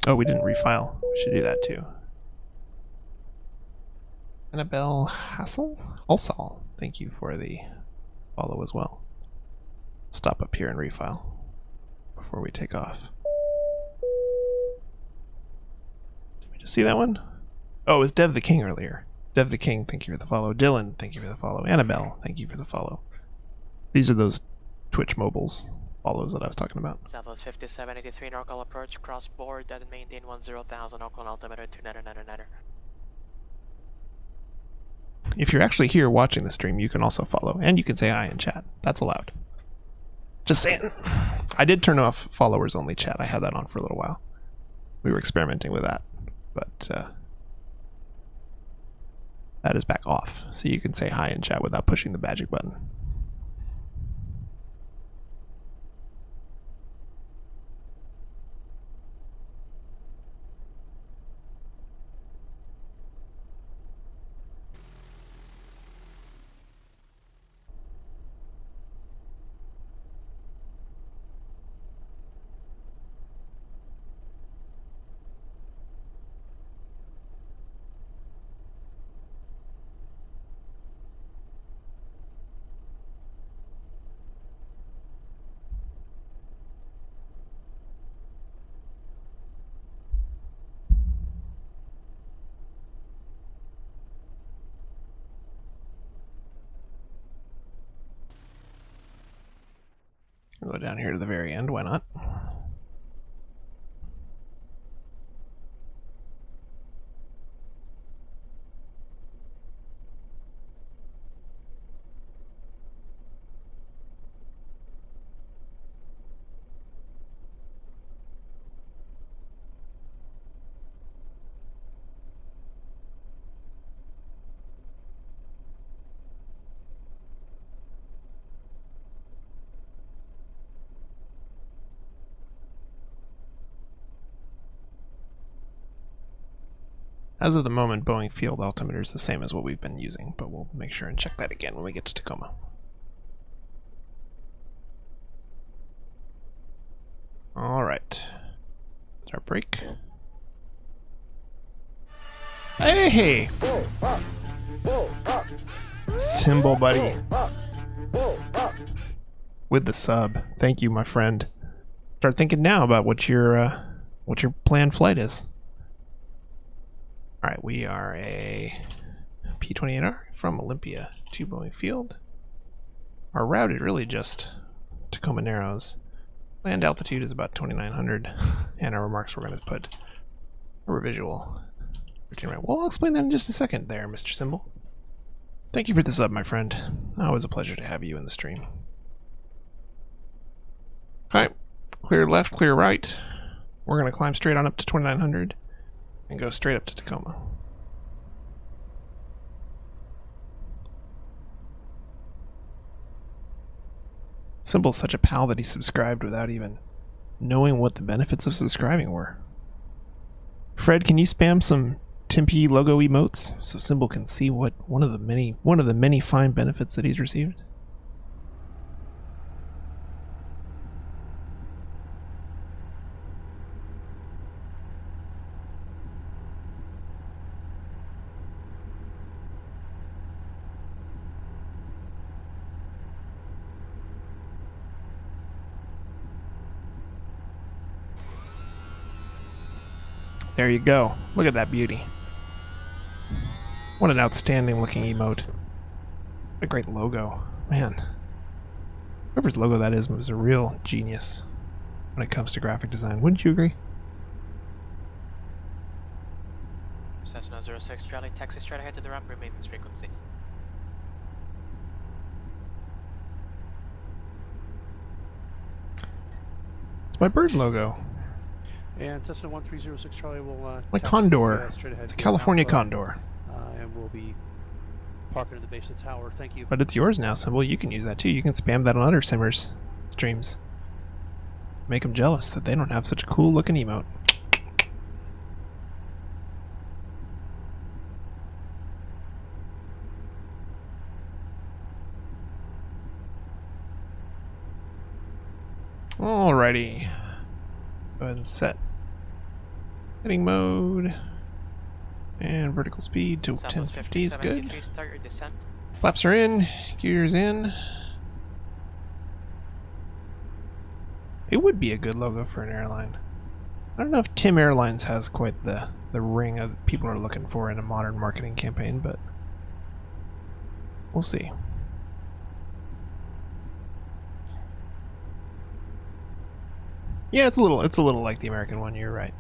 Oh, we didn't refile. We should do that too. Annabelle Hassel? Alsal, thank you for the follow as well. Stop up here and refile before we take off. Did we just see that one? Oh, it was Dev the King earlier. Dev the King, thank you for the follow. Dylan, thank you for the follow. Annabelle, thank you for the follow. These are those Twitch mobiles follows that I was talking about. Southwest 5783, NorCal approach, cross board, and maintain 10,000, Oakland altimeter 2999. If you're actually here watching the stream, you can also follow, and you can say hi in chat. That's allowed. Just saying. I did turn off followers only chat. I had that on for a little while. We were experimenting with that, but that is back off. So you can say hi in chat without pushing the magic button. We'll go down here to the very end, why not? As of the moment, Boeing field altimeter is the same as what we've been using, but we'll make sure and check that again when we get to Tacoma. Alright. Start break. Hey! Symbol buddy. With the sub. Thank you, my friend. Start thinking now about what your planned flight is. Alright, we are a P-28R from Olympia to Boeing Field. Our route is really just Tacoma Narrows. Land altitude is about 2,900, and our remarks we're going to put a visual routine right. Well, I'll explain that in just a second there, Mr. Symbol. Thank you for the sub, my friend. Always a pleasure to have you in the stream. Okay, clear left, clear right. We're going to climb straight on up to 2,900. And go straight up to Tacoma. Symbol's such a pal that he subscribed without even knowing what the benefits of subscribing were. Fred, can you spam some Timpy logo emotes so Symbol can see what one of the many fine benefits that he's received? There you go. Look at that beauty. What an outstanding looking emote. What a great logo. Man. Whoever's logo that is was a real genius when it comes to graphic design. Wouldn't you agree? Cessna 06 Charlie, taxi straight ahead to the ramp, maintenance frequency. It's my bird logo. And Cessna 1306 Charlie will my condor. Straight ahead the California Alpha, condor. And we'll be parking at the base of the tower. Thank you. But it's yours now, Symbol. You can use that too. You can spam that on other Simmers streams. Make them jealous that they don't have such a cool looking emote. Alrighty. Go ahead and set heading mode and vertical speed to 1050 is good. Start your descent. Flaps are in, gears in. It would be a good logo for an airline. I don't know if Tim Airlines has quite the ring that people are looking for in a modern marketing campaign, but we'll see. Yeah, it's a little like the American one. You're right.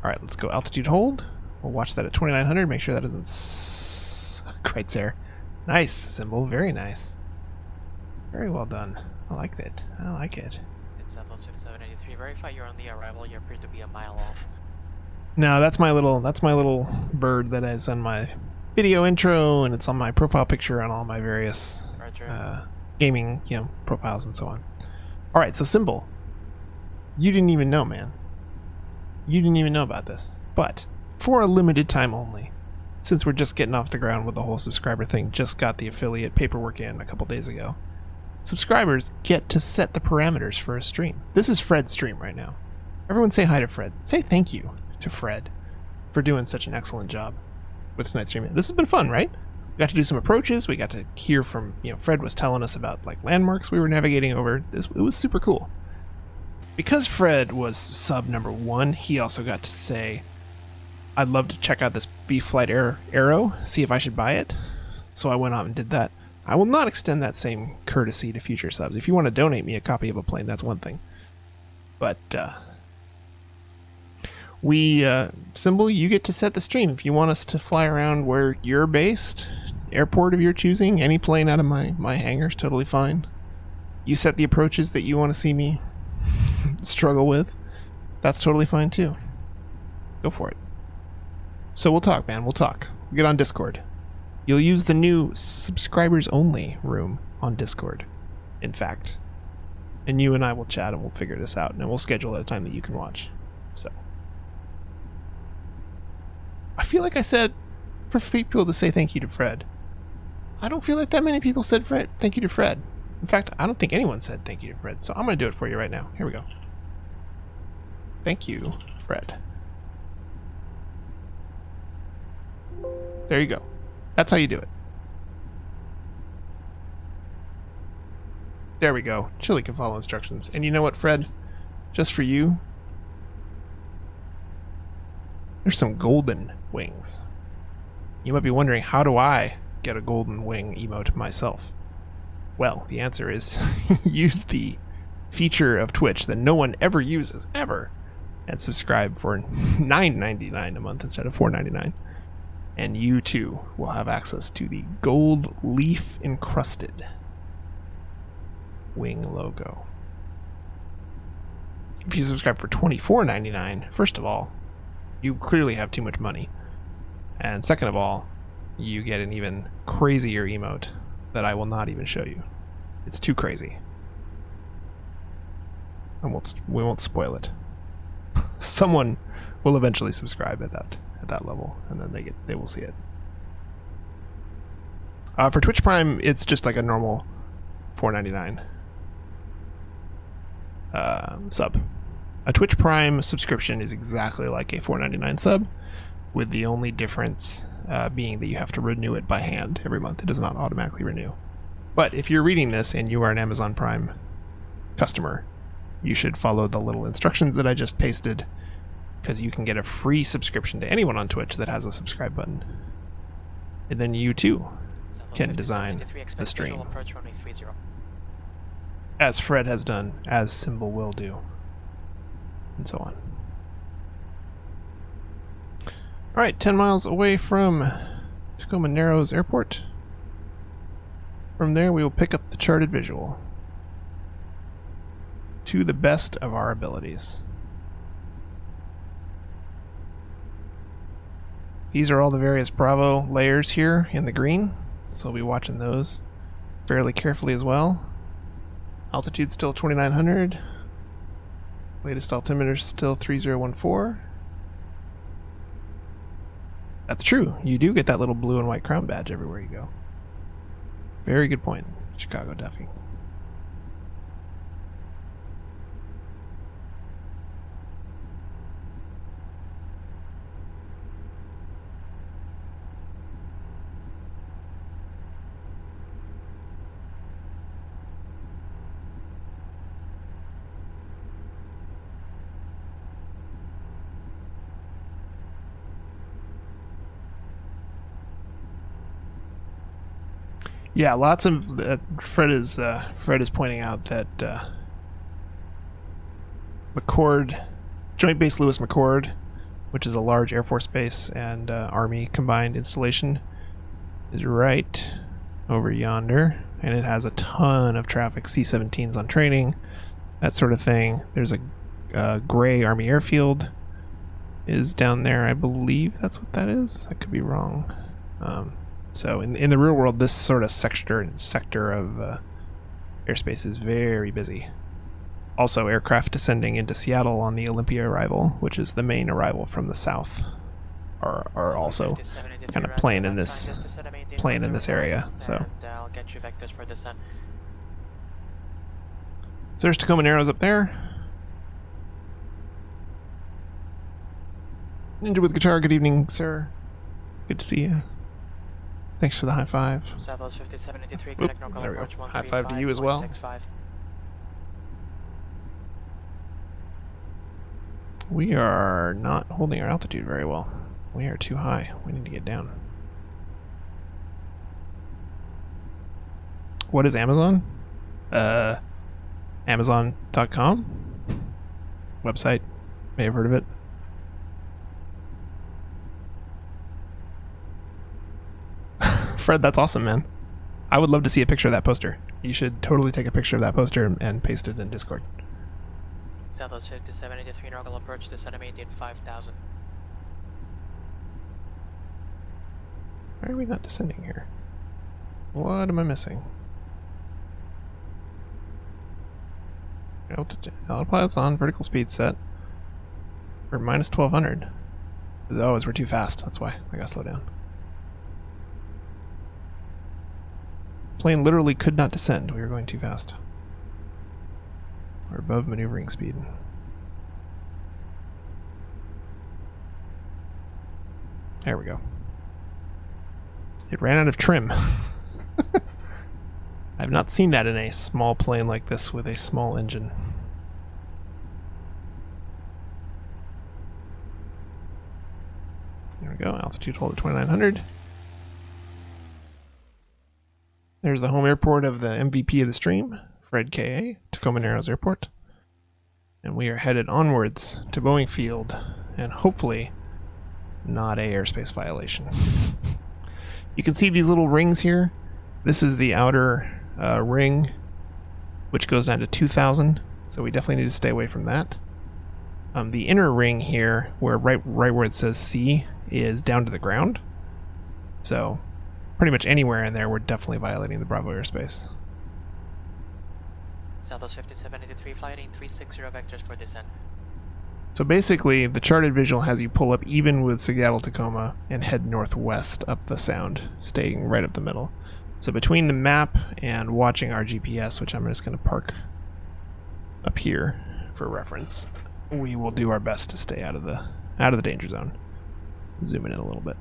All right, let's go altitude hold. We'll watch that at 2,900. Make sure that doesn't quite there. Nice Symbol, very nice. Very well done. I like it. I like it. It's Southwest 5783. Verify you're on the arrival. You appear to be a mile off. No, that's my little bird that is on my video intro, and it's on my profile picture on all my various Roger. gaming, profiles and so on. All right, so Symbol, you didn't even know, man. You didn't even know about this, but for a limited time only, since we're just getting off the ground with the whole subscriber thing, just got the affiliate paperwork in a couple days ago. Subscribers get to set the parameters for a stream. This is Fred's stream right now. Everyone say hi to Fred. Say thank you to Fred for doing such an excellent job with tonight's stream. This has been fun, right? We got to do some approaches. We got to hear from, Fred was telling us about like landmarks we were navigating over. It was super cool. Because Fred was sub number 1, he also got to say, I'd love to check out this vFlyteAir Arrow, see if I should buy it. So I went out and did that. I will not extend that same courtesy to future subs. If you want to donate me a copy of a plane, that's one thing. But Symbol, you get to set the stream. If you want us to fly around where you're based, airport of your choosing, any plane out of my hangar's totally fine. You set the approaches that you want to see me struggle with. That's totally fine too. Go for it. So we'll talk, man. We'll talk. We'll get on Discord. You'll use the new subscribers only room on Discord, in fact. And you and I will chat and we'll figure this out, and we'll schedule at a time that you can watch. So I feel like I said for people to say thank you to Fred. I don't feel like that many people said thank you to Fred. In fact, I don't think anyone said thank you to Fred, so I'm going to do it for you right now. Here we go. Thank you, Fred. There you go. That's how you do it. There we go. Chili can follow instructions. And you know what, Fred? Just for you, there's some golden wings. You might be wondering, how do I get a golden wing emote myself? Well, the answer is use the feature of Twitch that no one ever uses, ever, and subscribe for $9.99 a month instead of $4.99. And you too will have access to the gold leaf encrusted wing logo. If you subscribe for $24.99, first of all, you clearly have too much money. And second of all, you get an even crazier emote that I will not even show you. It's too crazy. And we won't spoil it. Someone will eventually subscribe at that level, and then they will see it. For Twitch Prime, it's just like a normal $4.99 sub. A Twitch Prime subscription is exactly like a $4.99 sub, with the only difference being that you have to renew it by hand every month. It does not automatically renew. But if you're reading this and you are an Amazon Prime customer, you should follow the little instructions that I just pasted, because you can get a free subscription to anyone on Twitch that has a subscribe button. And then you too can design the stream, as Fred has done, as Symbol will do, and so on. Alright, 10 miles away from Tacoma Narrows Airport. From there we will pick up the charted visual to the best of our abilities. These are all the various Bravo layers here in the green, so we'll be watching those fairly carefully as well. Altitude still 2,900. Latest altimeter still 3014. That's true. You do get that little blue and white crown badge everywhere you go. Very good point, Chicago Duffy. Yeah, lots of Fred is pointing out that McCord, Joint Base Lewis McCord, which is a large Air Force base and Army combined installation, is right over yonder, and it has a ton of traffic, C-17s on training, that sort of thing. There's a gray Army airfield is down there, I believe that's what that is. I could be wrong. So in the real world, this sort of sector of airspace is very busy. Also, aircraft descending into Seattle on the Olympia arrival, which is the main arrival from the south, are also kind of playing in this area. So I'll get you vectors for descent. So there's Tacoma Narrows up there. Ninja with guitar, good evening, sir. Good to see you. Thanks for the high five. Southwest 5783, Oop, connect normal there we go. approach High five to you as well. 135.65. We are not holding our altitude very well. We are too high. We need to get down. What is Amazon? Amazon.com? Website. May have heard of it. Fred, that's awesome, man. I would love to see a picture of that poster. You should totally take a picture of that poster and paste it in Discord. Southwest 5783, normal approach, descent of 5,000. Why are we not descending here? What am I missing? Autopilot's on, vertical speed set. We're minus 1200. Oh, we're too fast. That's why. I gotta slow down. Plane literally could not descend. We were going too fast. We're above maneuvering speed. There we go. It ran out of trim. I've not seen that in a small plane like this with a small engine. There we go. Altitude hold at 2900. There's the home airport of the MVP of the stream, Fred K.A., Tacoma Narrows Airport. And we are headed onwards to Boeing Field, and hopefully not a airspace violation. You can see these little rings here. This is the outer ring, which goes down to 2,000, so we definitely need to stay away from that. The inner ring here, where right where it says C, is down to the ground. So pretty much anywhere in there, we're definitely violating the Bravo airspace. Southwest 5783, flighting 360 vectors for descent. So basically, the charted visual has you pull up even with Seattle Tacoma and head northwest up the sound, staying right up the middle. So between the map and watching our GPS, which I'm just going to park up here for reference, we will do our best to stay out of the danger zone. Zoom in a little bit.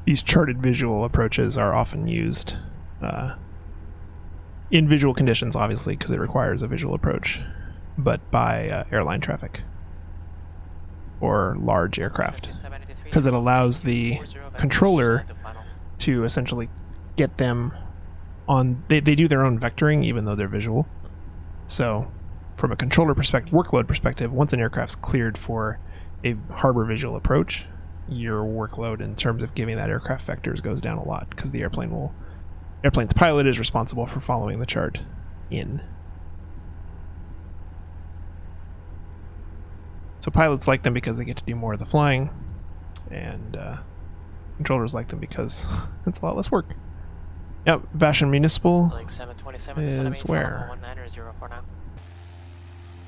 These charted visual approaches are often used in visual conditions, obviously, because it requires a visual approach, but by airline traffic or large aircraft, because it allows the controller to essentially get them on. They do their own vectoring, even though they're visual. So, from a controller perspective, workload perspective, once an aircraft's cleared for a harbor visual approach, your workload in terms of giving that aircraft vectors goes down a lot, because the airplane's pilot is responsible for following the chart in. So pilots like them because they get to do more of the flying, and controllers like them because it's a lot less work. Yep, Vashon Municipal is where?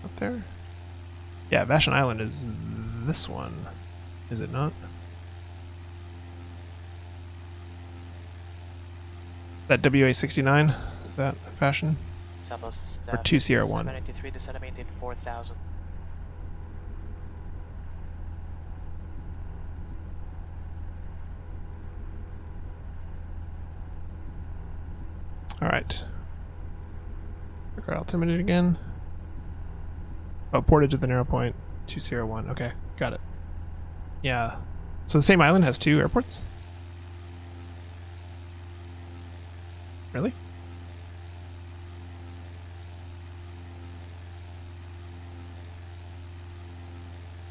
Up there? Yeah, Vashon Island is this one, is it not? That WA69, is that Vashon? Southwest Or 2 Sierra 1. 793, descent of 4,000. Alright. Check our altimeter again. Oh, portage at the narrow point. 2 Sierra 1. Okay, got it. Yeah. So the same island has 2 airports? Really?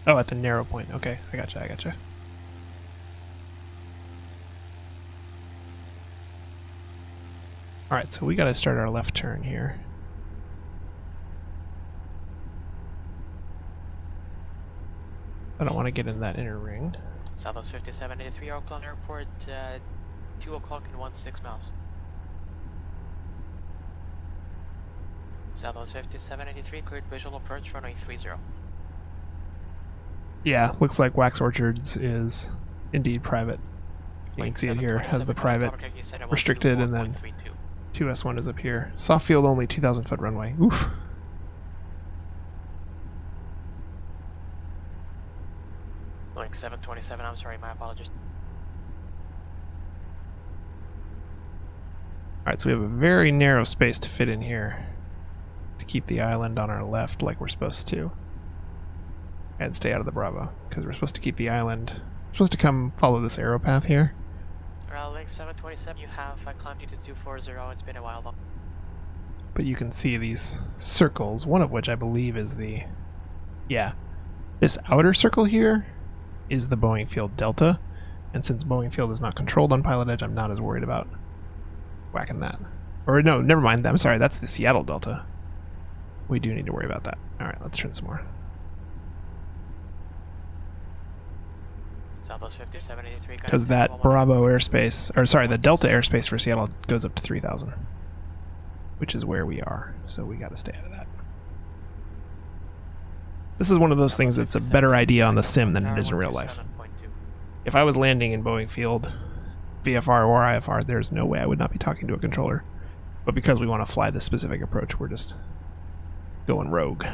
Oh, at the narrow point. Okay, I gotcha, I gotcha. Alright, so we gotta start our left turn here. I don't want to get in that inner ring. Southwest 5783 Oakland Airport, 2 o'clock and 16 miles. Southwest 5783, cleared visual approach, runway 30. Yeah, looks like Wax Orchards is indeed private. You can see it here, has the private restricted, and then 2S1 is up here. Soft field only, 2,000 foot runway. Oof. Like 727, I'm sorry, my apologies. Alright, so we have a very narrow space to fit in here to keep the island on our left like we're supposed to. And stay out of the Bravo, because we're supposed to keep the island, we're supposed to come follow this arrow path here. Link 727, you have climbed into 240, it's been a while though. But you can see these circles, one of which I believe is the, yeah, this outer circle here is the Boeing Field Delta, and since Boeing Field is not controlled on Pilot Edge, I'm not as worried about whacking that. Or no, never mind, I'm sorry, that's the Seattle Delta. We do need to worry about that. Alright, let's turn some more. Southwest 5783, Because that Bravo airspace, or sorry, the Delta airspace for Seattle goes up to 3,000, which is where we are, so we gotta stay out of that. This is one of those things that's a better idea on the sim than it is in real life. If I was landing in Boeing Field, VFR or IFR, there's no way I would not be talking to a controller. But because we want to fly this specific approach, we're just going rogue.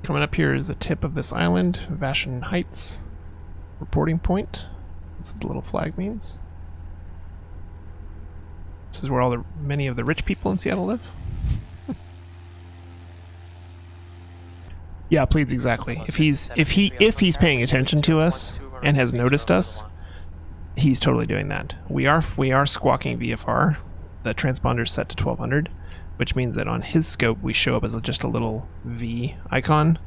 Coming up here is the tip of this island, Vashon Heights reporting point. That's what the little flag means. This is where many of the rich people in Seattle live. Yeah, please, exactly. If he's paying attention to us and has noticed us, he's totally doing that. We are squawking VFR. The transponder's set to 1200. Which means that on his scope we show up as just a little V icon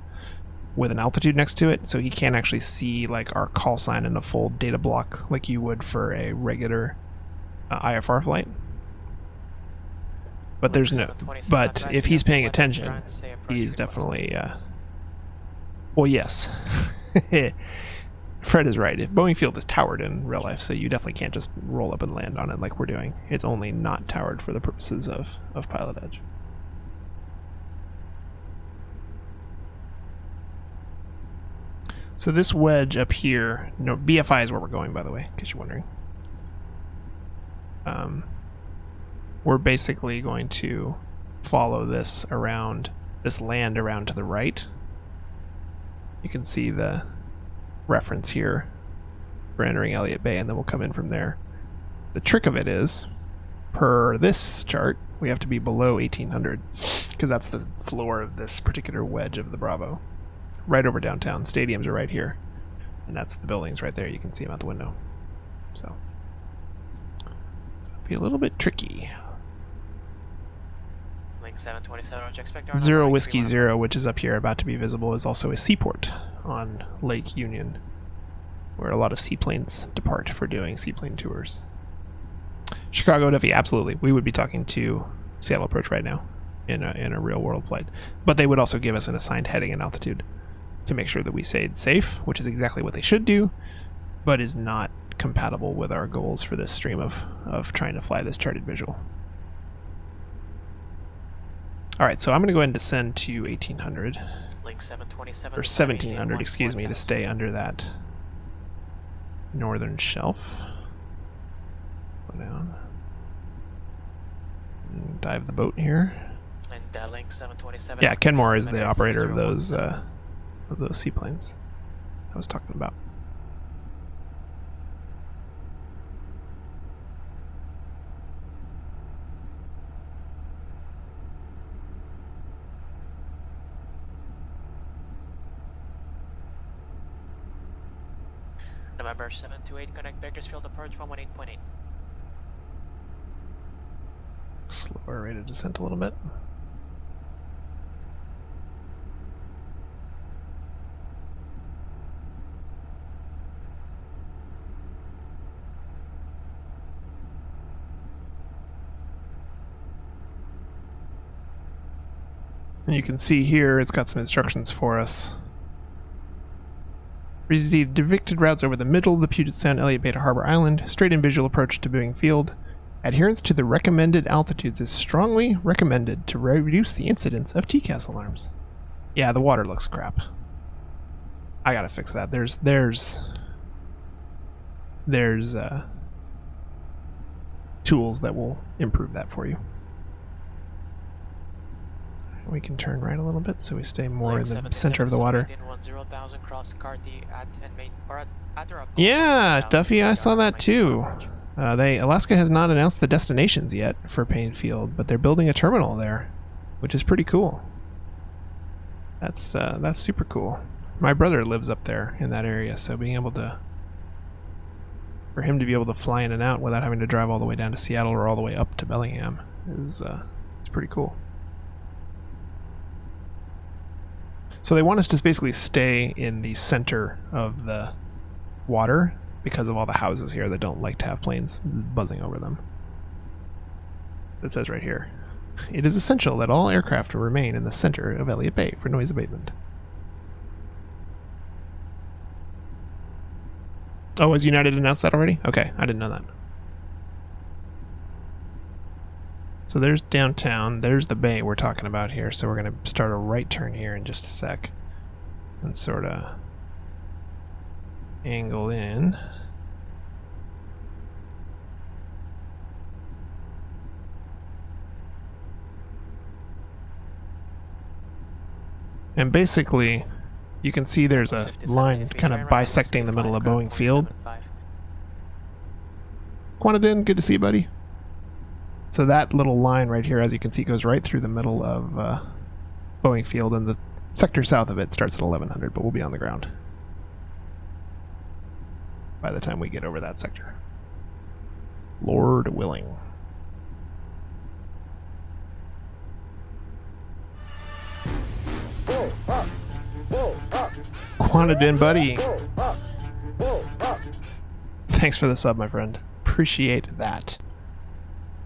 with an altitude next to it, so he can't actually see like our call sign in a full data block like you would for a regular IFR flight. But there's no. But if he's paying attention, he's definitely. Well, yes. Fred is right. Boeing Field is towered in real life, so you definitely can't just roll up and land on it like we're doing. It's only not towered for the purposes of Pilot Edge. So this wedge up here, no, BFI is where we're going, by the way, in case you're wondering. We're basically going to follow this around, this land around to the right. You can see the reference here for entering Elliott Bay, and then we'll come in from there. The trick of it is, per this chart, we have to be below 1800 because that's the floor of this particular wedge of the Bravo. Right over downtown. Stadiums are right here, and that's the buildings right there. You can see them out the window. So, it'll be a little bit tricky. Link 727, expect Zero Whiskey Zero, which is up here about to be visible, is also a seaport on Lake Union, where a lot of seaplanes depart for doing seaplane tours. Chicago, Duffy, absolutely. We would be talking to Seattle Approach right now in a real world flight. But they would also give us an assigned heading and altitude to make sure that we stayed safe, which is exactly what they should do, but is not compatible with our goals for this stream of trying to fly this charted visual. Alright, so I'm going to go ahead and descend to 1800. Link 727, or 1700, excuse me, to stay under that northern shelf. Go down. And dive the boat here. And Link 727. Yeah, Kenmore is the operator of those seaplanes I was talking about. November 728, connect Bakersfield approach 118.8. Slower rate of descent a little bit. And you can see here it's got some instructions for us. The depicted routes over the middle of the Puget Sound, Elliott Bay to Harbor Island, straight and visual approach to Boeing Field. Adherence to the recommended altitudes is strongly recommended to reduce the incidence of TCAS alarms. Yeah, the water looks crap. I gotta fix that. There's tools that will improve that for you. We can turn right a little bit so we stay more in the center of the water. Yeah, Duffy, I saw that too. Alaska has not announced the destinations yet for Payne Field, but they're building a terminal there, which is pretty cool. That's super cool. My brother lives up there in that area, so being able to, for him to be able to fly in and out without having to drive all the way down to Seattle or all the way up to Bellingham is it's pretty cool. So they want us to basically stay in the center of the water because of all the houses here that don't like to have planes buzzing over them. It says right here, it is essential that all aircraft remain in the center of Elliott Bay for noise abatement. Oh, has United announced that already? Okay, I didn't know that. So there's downtown, there's the bay we're talking about here, so we're going to start a right turn here in just a sec and sort of angle in. And basically, you can see there's a line kind of bisecting the middle of Boeing Field. Quantadin, good to see you, buddy. So that little line right here, as you can see, goes right through the middle of Boeing Field, and the sector south of it starts at 1100, but we'll be on the ground by the time we get over that sector. Lord willing. Quantadin, buddy. Thanks for the sub, my friend. Appreciate that.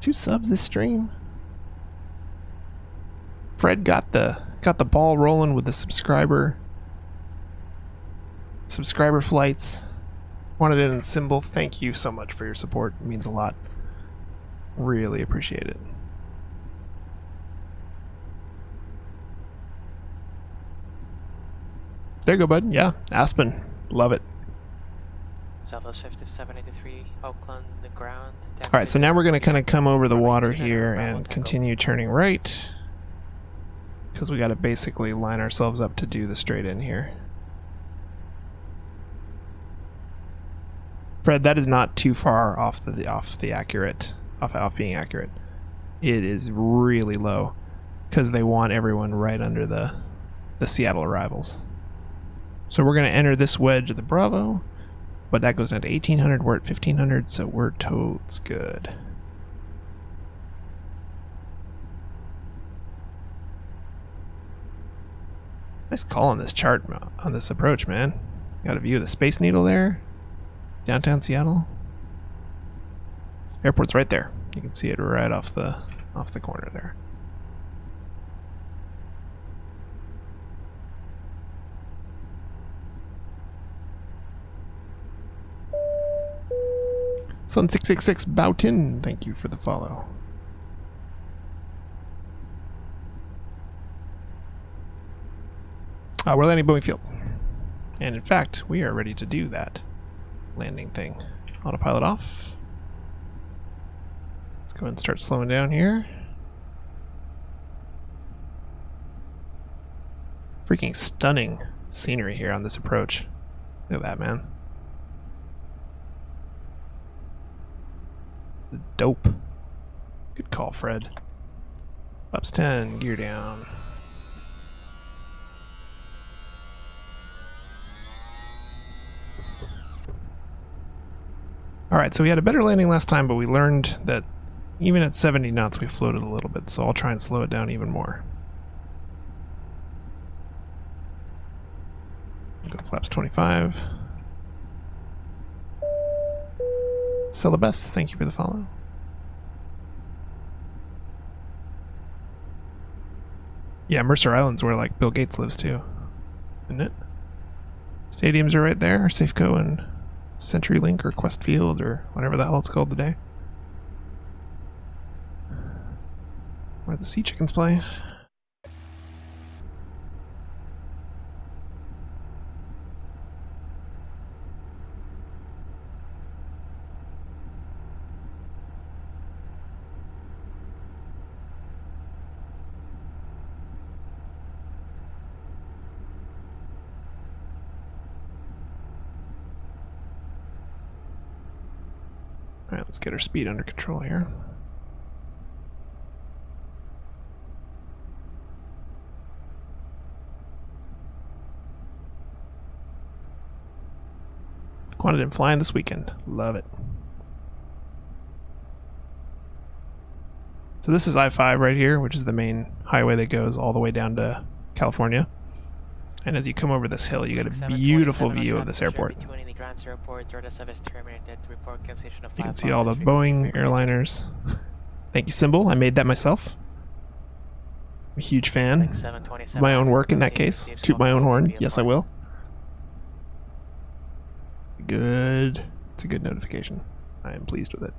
2 subs this stream. Fred got the ball rolling with the subscriber flights. Wanted it in symbol. Thank you so much for your support. It means a lot. Really appreciate it. There you go, bud. Yeah, Aspen. Love it. Southwest 5783, Oakland, the ground. Alright, so now we're going to kind of come over the water here and continue turning right, because we got to basically line ourselves up to do the straight in here. Fred, that is not too far off being accurate. It is really low, because they want everyone right under the Seattle arrivals. So we're going to enter this wedge of the Bravo. But that goes down to 1800, we're at 1500, so we're totes good. Nice call on this chart, on this approach, man. Got a view of the Space Needle there. Downtown Seattle. Airport's right there. You can see it right off the corner there. Sun666 Boughton, thank you for the follow. We're landing Boeing Field. And in fact, we are ready to do that landing thing. Autopilot off. Let's go ahead and start slowing down here. Freaking stunning scenery here on this approach. Look at that, man. Dope. Good call, Fred. Ups 10, gear down. Alright, so we had a better landing last time, but we learned that even at 70 knots we floated a little bit, so I'll try and slow it down even more. Go flaps 25. Celebes, thank you for the follow. Yeah, Mercer Island's where like Bill Gates lives too, isn't it? Stadiums are right there, Safeco and CenturyLink or Quest Field or whatever the hell it's called today. Where the Sea Chickens play. Alright, let's get our speed under control here. Quantitative flying this weekend. Love it. So this is I-5 right here, which is the main highway that goes all the way down to California. And as you come over this hill, you get a beautiful view of this airport. You can see all the Boeing airliners. Thank you, Symbol. I made that myself. I'm a huge fan of my own work in that case. Toot my own horn. Yes, I will. Good. It's a good notification. I am pleased with it.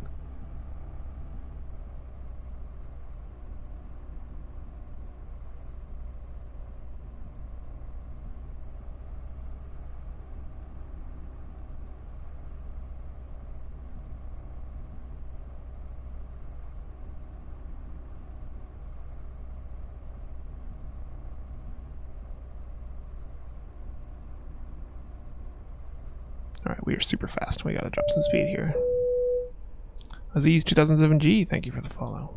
Alright, we are super fast. We gotta drop some speed here. Aziz 2007G, thank you for the follow.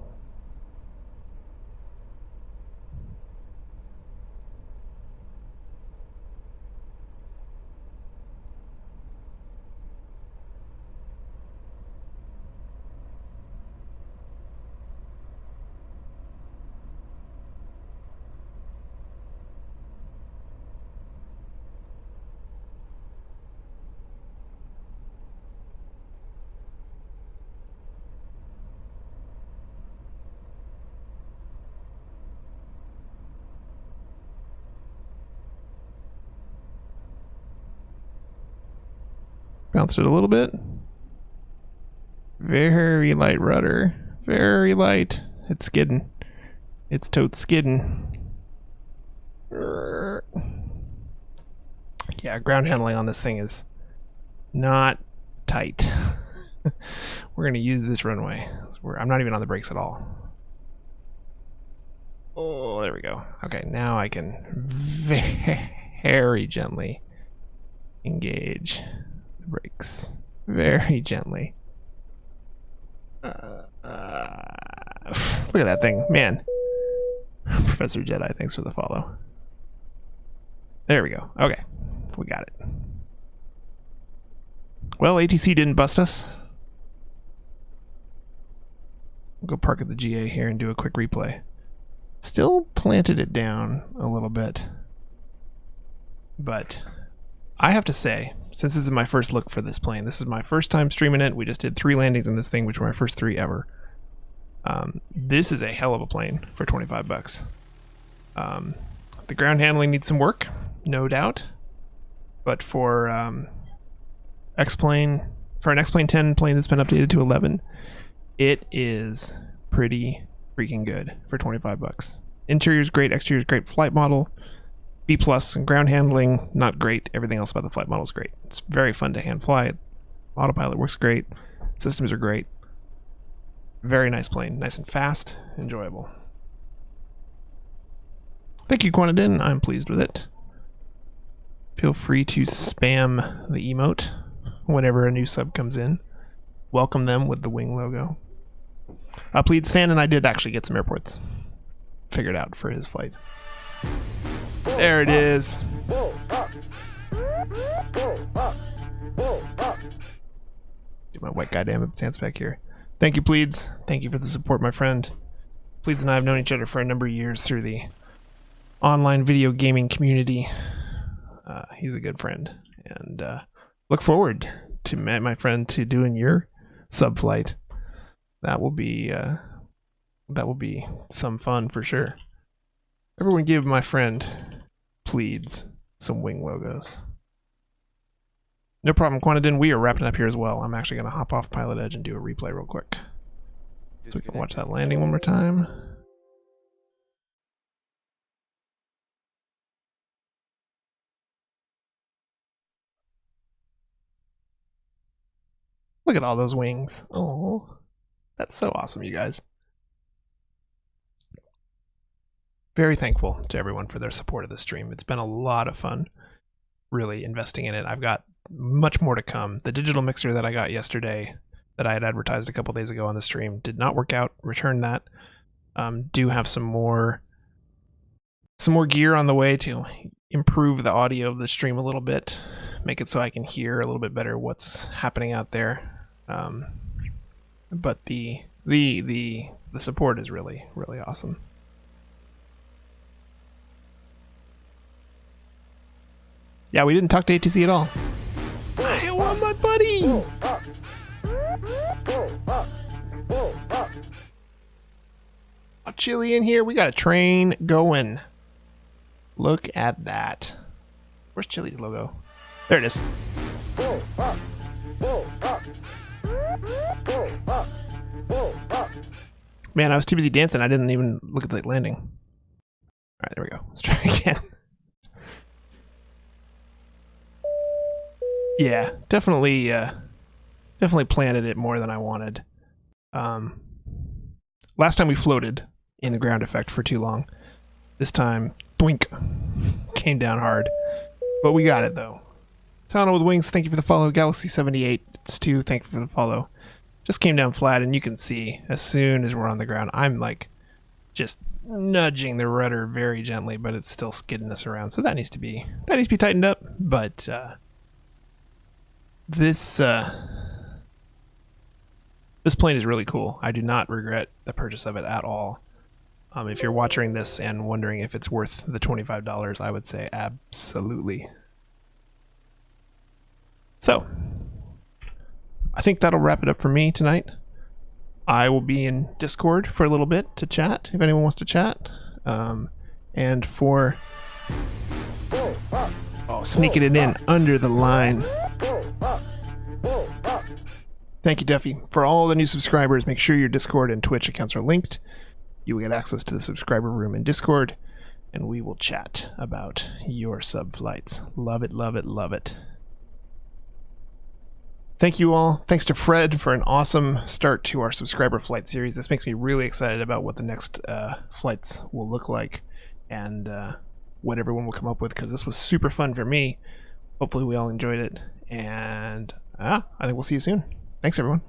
Bounced it a little bit. Very light rudder. Very light. It's skidding. It's totes skidding. Yeah, ground handling on this thing is not tight. We're going to use this runway. I'm not even on the brakes at all. Oh, there we go. Okay, now I can very gently engage the brakes. Very gently. Look at that thing. Man. Professor Jedi, thanks for the follow. There we go. Okay. We got it. Well, ATC didn't bust us. We'll go park at the GA here and do a quick replay. Still planted it down a little bit. But I have to say, since this is my first look for this plane, this is my first time streaming it. We just did 3 landings in this thing, which were my first 3 ever. This is a hell of a plane for 25 bucks. The ground handling needs some work, no doubt. But for X-Plane, for an X-Plane 10 plane that's been updated to 11, it is pretty freaking good for 25 bucks. Interior's great, exterior's great, flight model B+, and ground handling not great. Everything else about the flight model is great. It's very fun to hand fly. Autopilot works great. Systems are great. Very nice plane, nice and fast, enjoyable. Thank you, Quantidin. I'm pleased with it. Feel free to spam the emote whenever a new sub comes in. Welcome them with the wing logo. Please, Stan and I did actually get some airports figured out for his flight. There it is. Do my white goddamn stance back here. Thank you, Pleeds. Thank you for the support, my friend. Pleeds and I have known each other for a number of years through the online video gaming community. He's a good friend, and look forward to my friend to doing your sub flight. That will be some fun for sure. Everyone give my friend Pleeds some wing logos. No problem, Quantadin. We are wrapping up here as well. I'm actually going to hop off Pilot Edge and do a replay real quick, so we can watch that landing one more time. Look at all those wings. Oh, that's so awesome, you guys. Very thankful to everyone for their support of the stream. It's been a lot of fun really investing in it. I've got much more to come. The digital mixer that I got yesterday that I had advertised a couple days ago on the stream did not work out. Returned that. Do have some more gear on the way to improve the audio of the stream a little bit, make it so I can hear a little bit better what's happening out there. But the support is really, really awesome. Yeah, we didn't talk to ATC at all. I want my buddy! Oh, Chili in here. We got a train going. Look at that. Where's Chili's logo? There it is. Man, I was too busy dancing. I didn't even look at the landing. All right, there we go. Let's try again. Yeah, definitely planted it more than I wanted. Last time we floated in the ground effect for too long. This time, doink, came down hard. But we got it, though. Tunnel with Wings, thank you for the follow. Galaxy78, it's 2, thank you for the follow. Just came down flat, and you can see, as soon as we're on the ground, I'm like, just nudging the rudder very gently, but it's still skidding us around. So that needs to be tightened up. But this plane is really cool. I do not regret the purchase of it at all. If you're watching this and wondering if it's worth the $25, I would say absolutely. So, I think that'll wrap it up for me tonight. I will be in Discord for a little bit to chat, if anyone wants to chat. And for... Oh, sneaking it in under the line. Thank you, Duffy. For all the new subscribers, make sure your Discord and Twitch accounts are linked. You will get access to the subscriber room in Discord, and we will chat about your sub flights. Love it, love it, love it. Thank you all. Thanks to Fred for an awesome start to our subscriber flight series. This makes me really excited about what the next flights will look like and what everyone will come up with, because this was super fun for me. Hopefully we all enjoyed it, and I think we'll see you soon. Thanks, everyone.